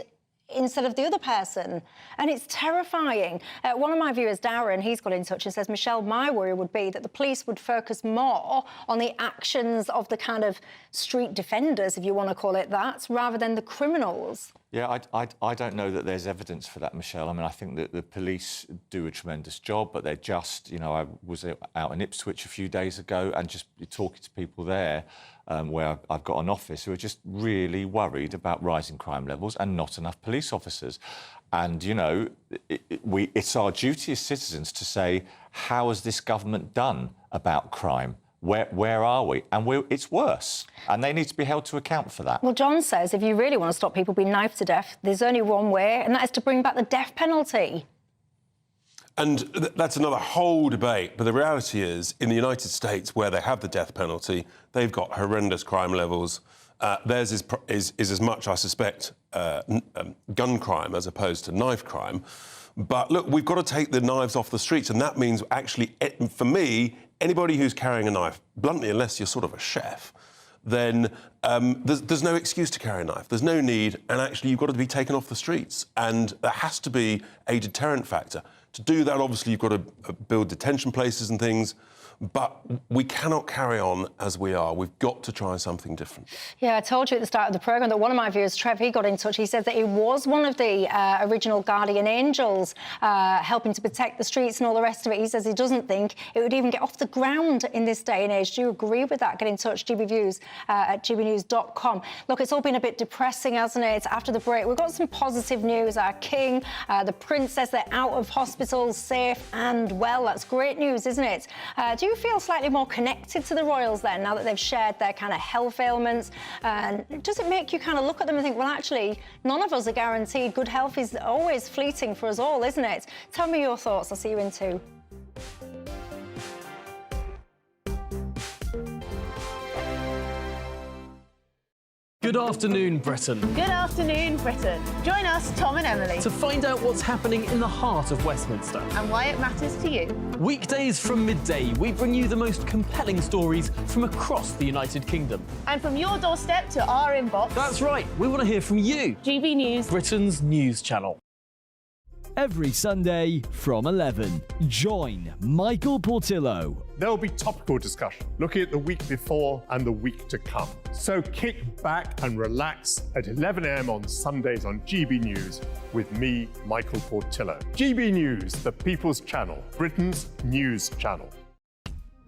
instead of the other person. And it's terrifying. One of my viewers, Darren, he's got in touch and says, Michelle, my worry would be that the police would focus more on the actions of the kind of street defenders, if you want to call it that, rather than the criminals. Yeah, I don't know that there's evidence for that, Michelle. I mean, I think that the police do a tremendous job, but they're just, you know, I was out in Ipswich a few days ago and just talking to people there where I've got an office who are just really worried about rising crime levels and not enough police officers. And, you know, it's our duty as citizens to say, how has this government done about crime? Where are we? And it's worse. And they need to be held to account for that. Well, John says if you really want to stop people being knifed to death, there's only one way, and that is to bring back the death penalty. And that's another whole debate. But the reality is, in the United States, where they have the death penalty, they've got horrendous crime levels. Theirs is as much, I suspect, gun crime as opposed to knife crime. But look, we've got to take the knives off the streets, and that means actually, for me, anybody who's carrying a knife, bluntly, unless you're sort of a chef, then there's no excuse to carry a knife. There's no need, and actually you've got to be taken off the streets. And there has to be a deterrent factor. To do that, obviously, you've got to build detention places and things. But we cannot carry on as we are. We've got to try something different. Yeah, I told you at the start of the programme that one of my viewers, Trev, he got in touch. He said that he was one of the original guardian angels helping to protect the streets and all the rest of it. He says he doesn't think it would even get off the ground in this day and age. Do you agree with that? Get in touch, GBViews at gbnews.com. Look, it's all been a bit depressing, hasn't it? After the break, we've got some positive news. Our king, the princess, they're out of hospital, safe and well. That's great news, isn't it? Do you feel slightly more connected to the royals then, now that they've shared their kind of health ailments? Does it make you kind of look at them and think, well, actually, none of us are guaranteed. Good health is always fleeting for us all, isn't it? Tell me your thoughts. I'll see you in 2. Good afternoon, Britain. Good afternoon, Britain. Join us, Tom and Emily, To find out what's happening in the heart of Westminster. and why it matters to you. Weekdays from midday, we bring you the most compelling stories from across the United Kingdom. And from your doorstep to our inbox. That's right, we want to hear from you. GB News, Britain's news channel. Every Sunday from 11, join Michael Portillo. There will be topical discussion, looking at the week before and the week to come. So kick back and relax at 11 a.m. on Sundays on GB News with me, Michael Portillo. GB News, the People's Channel, Britain's news channel.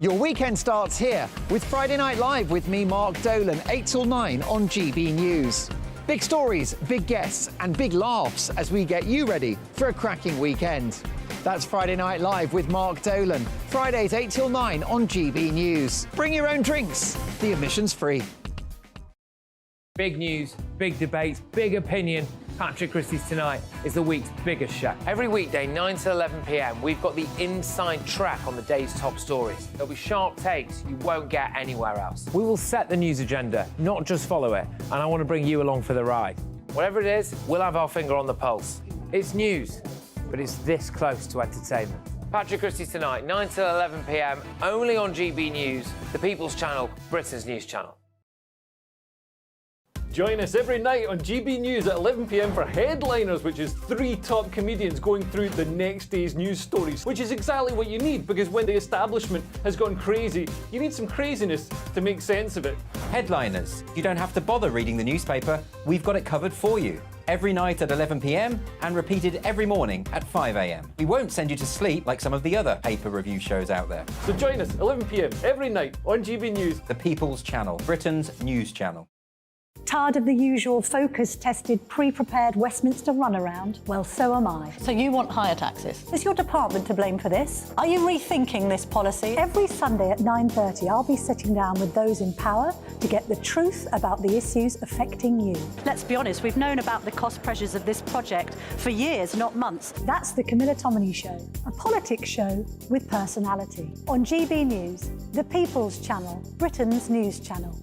Your weekend starts here with Friday Night Live with me, Mark Dolan, 8 till 9 on GB News. Big stories, big guests and big laughs as we get you ready for a cracking weekend. That's Friday Night Live with Mark Dolan. Fridays 8 till 9 on GB News. Bring your own drinks. The admission's free. Big news, big debates, big opinion. Patrick Christie's Tonight is the week's biggest show. Every weekday, 9 to 11 p.m, we've got the inside track on the day's top stories. There'll be sharp takes you won't get anywhere else. We will set the news agenda, not just follow it, and I want to bring you along for the ride. Whatever it is, we'll have our finger on the pulse. It's news, but it's this close to entertainment. Patrick Christie's Tonight, 9 to 11 p.m, only on GB News, the People's Channel, Britain's news channel. Join us every night on GB News at 11 p.m. for Headliners, which is 3 top comedians going through the next day's news stories, which is exactly what you need, because when the establishment has gone crazy, you need some craziness to make sense of it. Headliners. You don't have to bother reading the newspaper. We've got it covered for you. Every night at 11 p.m. and repeated every morning at 5 a.m. We won't send you to sleep like some of the other paper review shows out there. So join us 11 p.m. every night on GB News. The People's Channel, Britain's news channel. Tired of the usual focus-tested, pre-prepared Westminster runaround? Well, so am I. So you want higher taxes? Is your department to blame for this? Are you rethinking this policy? Every Sunday at 9:30, I'll be sitting down with those in power to get the truth about the issues affecting you. Let's be honest, we've known about the cost pressures of this project for years, not months. That's the Camilla Tominey Show, a politics show with personality. On GB News, the People's Channel, Britain's news channel.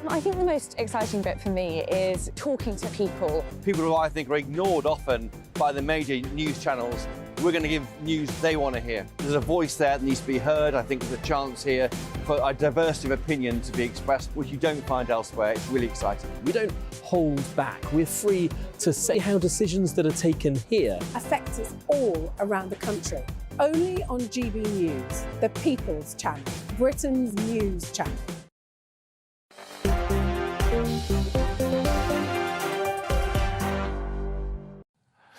I think the most exciting bit for me is talking to people. People who I think are ignored often by the major news channels we're going to give news they want to hear. There's a voice there that needs to be heard. I think there's a chance here for a diversity of opinion to be expressed, which you don't find elsewhere. It's really exciting. We don't hold back. We're free to say how decisions that are taken here affect us all around the country. Only on GB News, the People's Channel, Britain's news channel.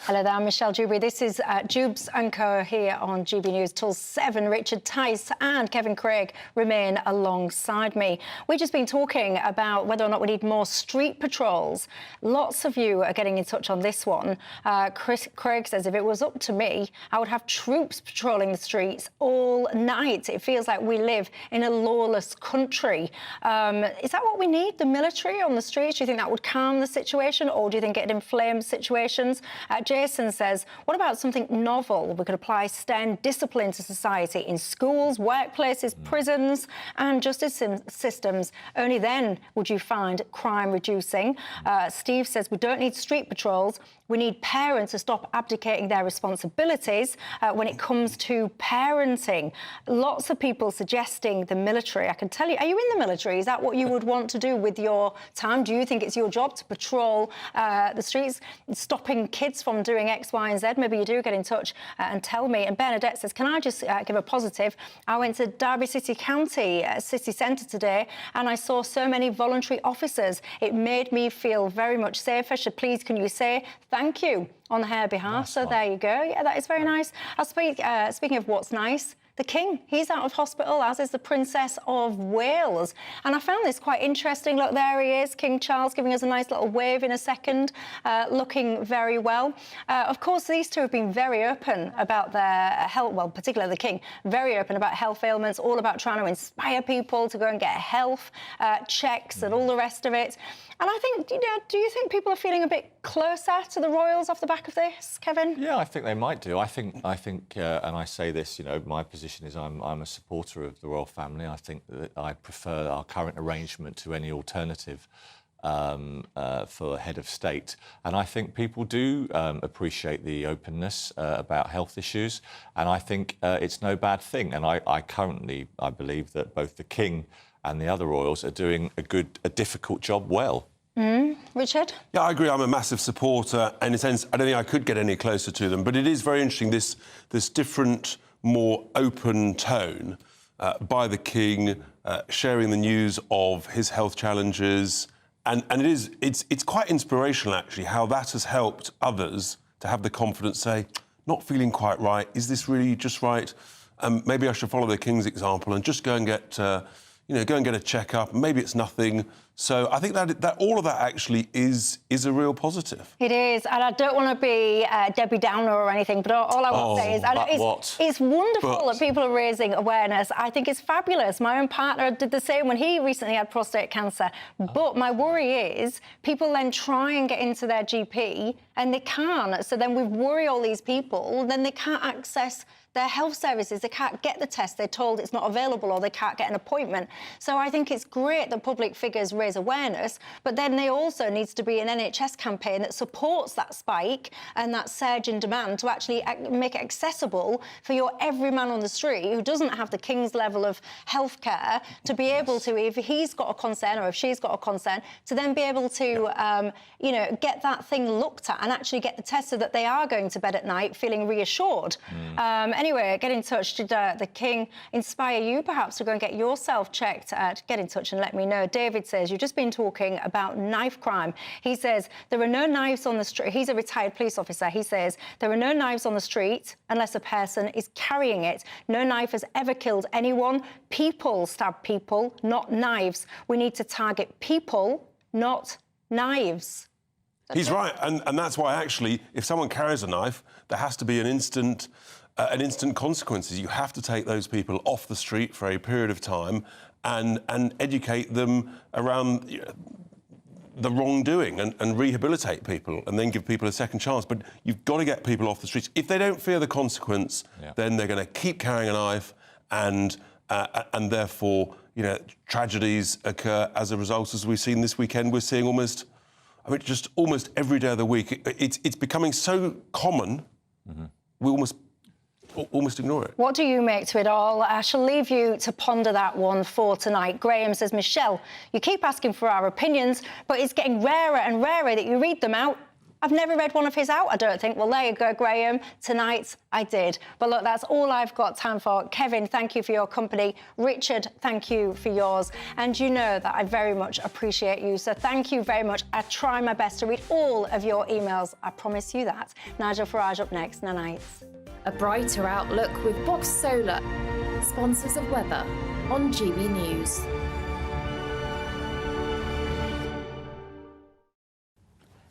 Hello there, I'm Michelle Dewberry. This is Dewbs and Co here on GB News till 7. Richard Tice and Kevin Craig remain alongside me. We've just been talking about whether or not we need more street patrols. Lots of you are getting in touch on this one. Craig says, if it was up to me, I would have troops patrolling the streets all night. It feels like we live in a lawless country. Is that what we need, the military on the streets? Do you think that would calm the situation, or do you think it'd inflame situations? Jason says, what about something novel? We could apply stern discipline to society in schools, workplaces, prisons and justice systems. Only then would you find crime reducing. Steve says, we don't need street patrols. We need parents to stop abdicating their responsibilities when it comes to parenting. Lots of people suggesting the military. I can tell you, are you in the military? Is that what you would want to do with your time? Do you think it's your job to patrol the streets, stopping kids from doing X, Y and Z? Maybe you do. Get in touch and tell me. And Bernadette says, can I just give a positive? I went to Derby City County City Centre today and I saw so many voluntary officers. It made me feel very much safer. So please, can you say thank you on her behalf? So there you go. Yeah, that is very nice. Speaking of what's nice, the King, he's out of hospital, as is the Princess of Wales. And I found this quite interesting. Look, there he is, King Charles, giving us a nice little wave in a second, looking very well. Of course, these two have been very open about their health, well, particularly the King, very open about health ailments, all about trying to inspire people to go and get health checks and all the rest of it. And I think, you know, do you think people are feeling a bit closer to the royals off the back of this, Kevin? Yeah, I think they might do. I think, and I say this, you know, my position is I'm a supporter of the royal family. I think that I prefer our current arrangement to any alternative for head of state. And I think people do appreciate the openness about health issues. And I think it's no bad thing. And I believe that both the King and the other royals are doing a difficult job well. Richard? Yeah, I agree. I'm a massive supporter. In a sense, I don't think I could get any closer to them. But it is very interesting, this different, more open tone by the King, sharing the news of his health challenges. And it's quite inspirational, actually, how that has helped others to have the confidence say, not feeling quite right, is this really just right? Maybe I should follow the King's example and just go and get... go and get a checkup. Maybe it's nothing. So I think that all of that actually is a real positive. It is, and I don't want to be Debbie Downer or anything, but all I will say is it's wonderful that people are raising awareness. I think it's fabulous. My own partner did the same when he recently had prostate cancer. But my worry is people then try and get into their GP and they can't. So then we worry all these people, then they can't access their health services. They can't get the test. They're told it's not available or they can't get an appointment. So I think it's great that public figures raise awareness, but then there also needs to be an NHS campaign that supports that spike and that surge in demand to actually make it accessible for your every man on the street who doesn't have the King's level of healthcare to be able to, if he's got a concern or if she's got a concern, to then be able to, get that thing looked at and actually get the test so that they are going to bed at night feeling reassured. Anyway, get in touch. Did the King inspire you perhaps to go and get yourself checked? Get in touch and let me know. David says, you've just been talking about knife crime. He says, there are no knives on the street. He's a retired police officer. He says, there are no knives on the street unless a person is carrying it. No knife has ever killed anyone. People stab people, not knives. We need to target people, not knives. He's right, and that's why, actually, if someone carries a knife, there has to be an instant consequences. You have to take those people off the street for a period of time and educate them around the wrongdoing and rehabilitate people and then give people a second chance. But you've got to get people off the streets. If they don't fear the consequence, then they're going to keep carrying a knife and therefore, tragedies occur as a result. As we've seen this weekend, we're seeing almost every day of the week. It's becoming so common, we almost almost ignore it. What do you make to it all? I shall leave you to ponder that one for tonight. Graham says, Michelle, you keep asking for our opinions, but it's getting rarer and rarer that you read them out. I've never read one of his out, I don't think. Well, there you go, Graham. Tonight, I did. But look, that's all I've got time for. Kevin, thank you for your company. Richard, thank you for yours. And you know that I very much appreciate you, so thank you very much. I try my best to read all of your emails. I promise you that. Nigel Farage up next. Nights. A brighter outlook with Box Solar, sponsors of weather on GB News.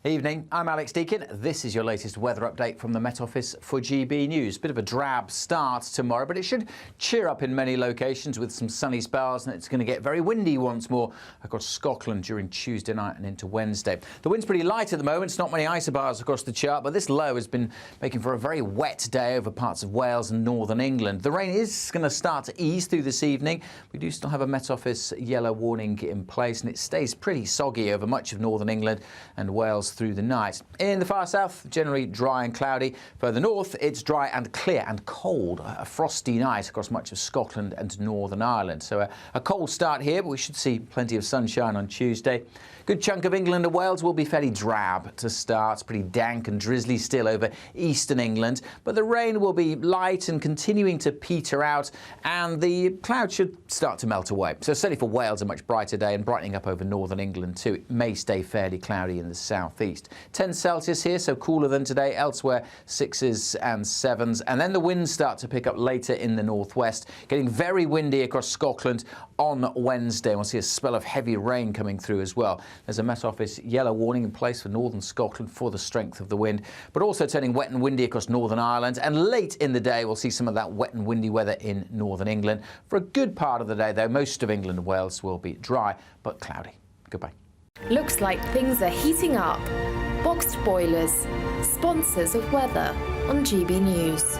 Evening, I'm Alex Deakin. This is your latest weather update from the Met Office for GB News. Bit of a drab start tomorrow, but it should cheer up in many locations with some sunny spells, and it's going to get very windy once more across Scotland during Tuesday night and into Wednesday. The wind's pretty light at the moment. It's not many isobars across the chart, but this low has been making for a very wet day over parts of Wales and northern England. The rain is going to start to ease through this evening. We do still have a Met Office yellow warning in place, and it stays pretty soggy over much of northern England and Wales through the night. In the far south, generally dry and cloudy. Further north, it's dry and clear and cold. A frosty night across much of Scotland and Northern Ireland. So a cold start here, but we should see plenty of sunshine on Tuesday. Good chunk of England and Wales will be fairly drab to start. Pretty dank and drizzly still over eastern England. But the rain will be light and continuing to peter out, and the clouds should start to melt away. So certainly for Wales, a much brighter day, and brightening up over northern England too. It may stay fairly cloudy in the southeast. 10 Celsius here, so cooler than today. Elsewhere, 6s and 7s. And then the winds start to pick up later in the northwest, getting very windy across Scotland on Wednesday. We'll see a spell of heavy rain coming through as well. There's a Met Office yellow warning in place for northern Scotland for the strength of the wind, but also turning wet and windy across Northern Ireland. And late in the day, we'll see some of that wet and windy weather in northern England. For a good part of the day, though, most of England and Wales will be dry but cloudy. Goodbye. Looks like things are heating up. Boxed boilers, sponsors of weather on GB News.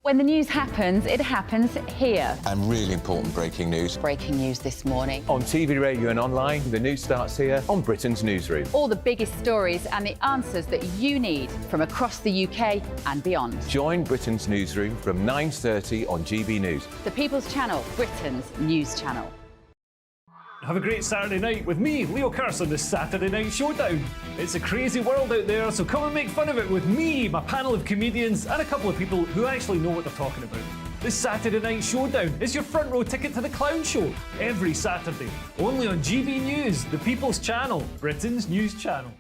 When the news happens, it happens here. And really important breaking news. Breaking news this morning. On TV, radio and online, the news starts here on Britain's Newsroom. All the biggest stories and the answers that you need from across the UK and beyond. Join Britain's Newsroom from 9:30 on GB News. The People's Channel, Britain's news channel. Have a great Saturday night with me, Leo Curse, on the Saturday Night Showdown. It's a crazy world out there, so come and make fun of it with me, my panel of comedians, and a couple of people who actually know what they're talking about. This Saturday Night Showdown is your front row ticket to the clown show every Saturday, only on GB News, the People's Channel, Britain's news channel.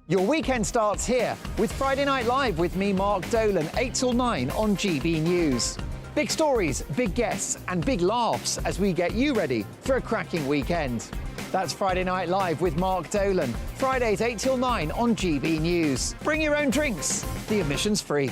Your weekend starts here with Friday Night Live with me, Mark Dolan, 8 till 9 on GB News. Big stories, big guests and big laughs as we get you ready for a cracking weekend. That's Friday Night Live with Mark Dolan. Fridays 8 till 9 on GB News. Bring your own drinks. The admission's free.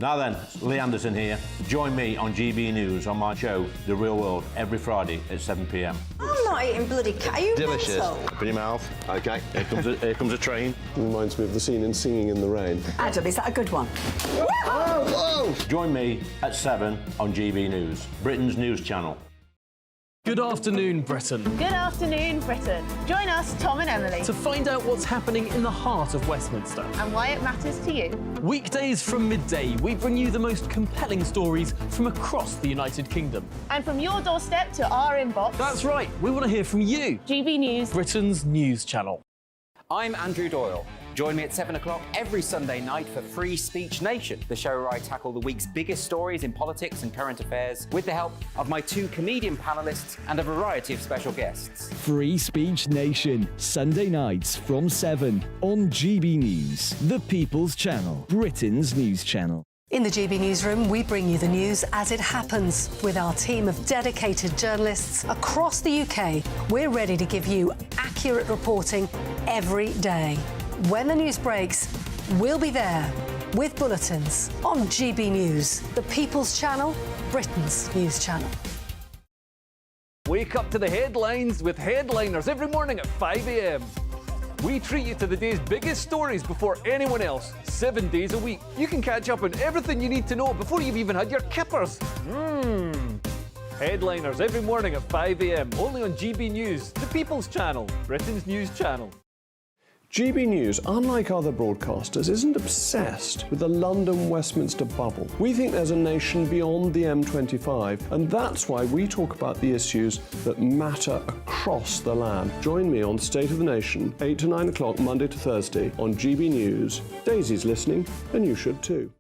Now then, Lee Anderson here. Join me on GB News on my show, The Real World, every Friday at 7 p.m. I'm not eating bloody cat. Are you Delicious. mental? Open your mouth. OK, here comes a train. Reminds me of the scene in Singing in the Rain. Adam, is that a good one? Whoa! Join me at 7 on GB News, Britain's news channel. Good afternoon, Britain. Good afternoon, Britain. Join us, Tom and Emily, To find out what's happening in the heart of Westminster. and why it matters to you. Weekdays from midday, we bring you the most compelling stories from across the United Kingdom. And from your doorstep to our inbox. That's right, we want to hear from you. GB News, Britain's news channel. I'm Andrew Doyle. Join me at 7 o'clock every Sunday night for Free Speech Nation, the show where I tackle the week's biggest stories in politics and current affairs with the help of my two comedian panellists and a variety of special guests. Free Speech Nation, Sunday nights from 7 on GB News, the People's Channel, Britain's news channel. In the GB Newsroom, we bring you the news as it happens. With our team of dedicated journalists across the UK, we're ready to give you accurate reporting every day. When the news breaks, we'll be there with bulletins on GB News, the People's Channel, Britain's news channel. Wake up to the headlines with headliners every morning at 5 a.m. We treat you to the day's biggest stories before anyone else, 7 days a week. You can catch up on everything you need to know before you've even had your kippers. Headliners every morning at 5 a.m. only on GB News, the People's Channel, Britain's news channel. GB News, unlike other broadcasters, isn't obsessed with the London-Westminster bubble. We think there's a nation beyond the M25, and that's why we talk about the issues that matter across the land. Join me on State of the Nation, 8 to 9 o'clock, Monday to Thursday on GB News. Daisy's listening, and you should too.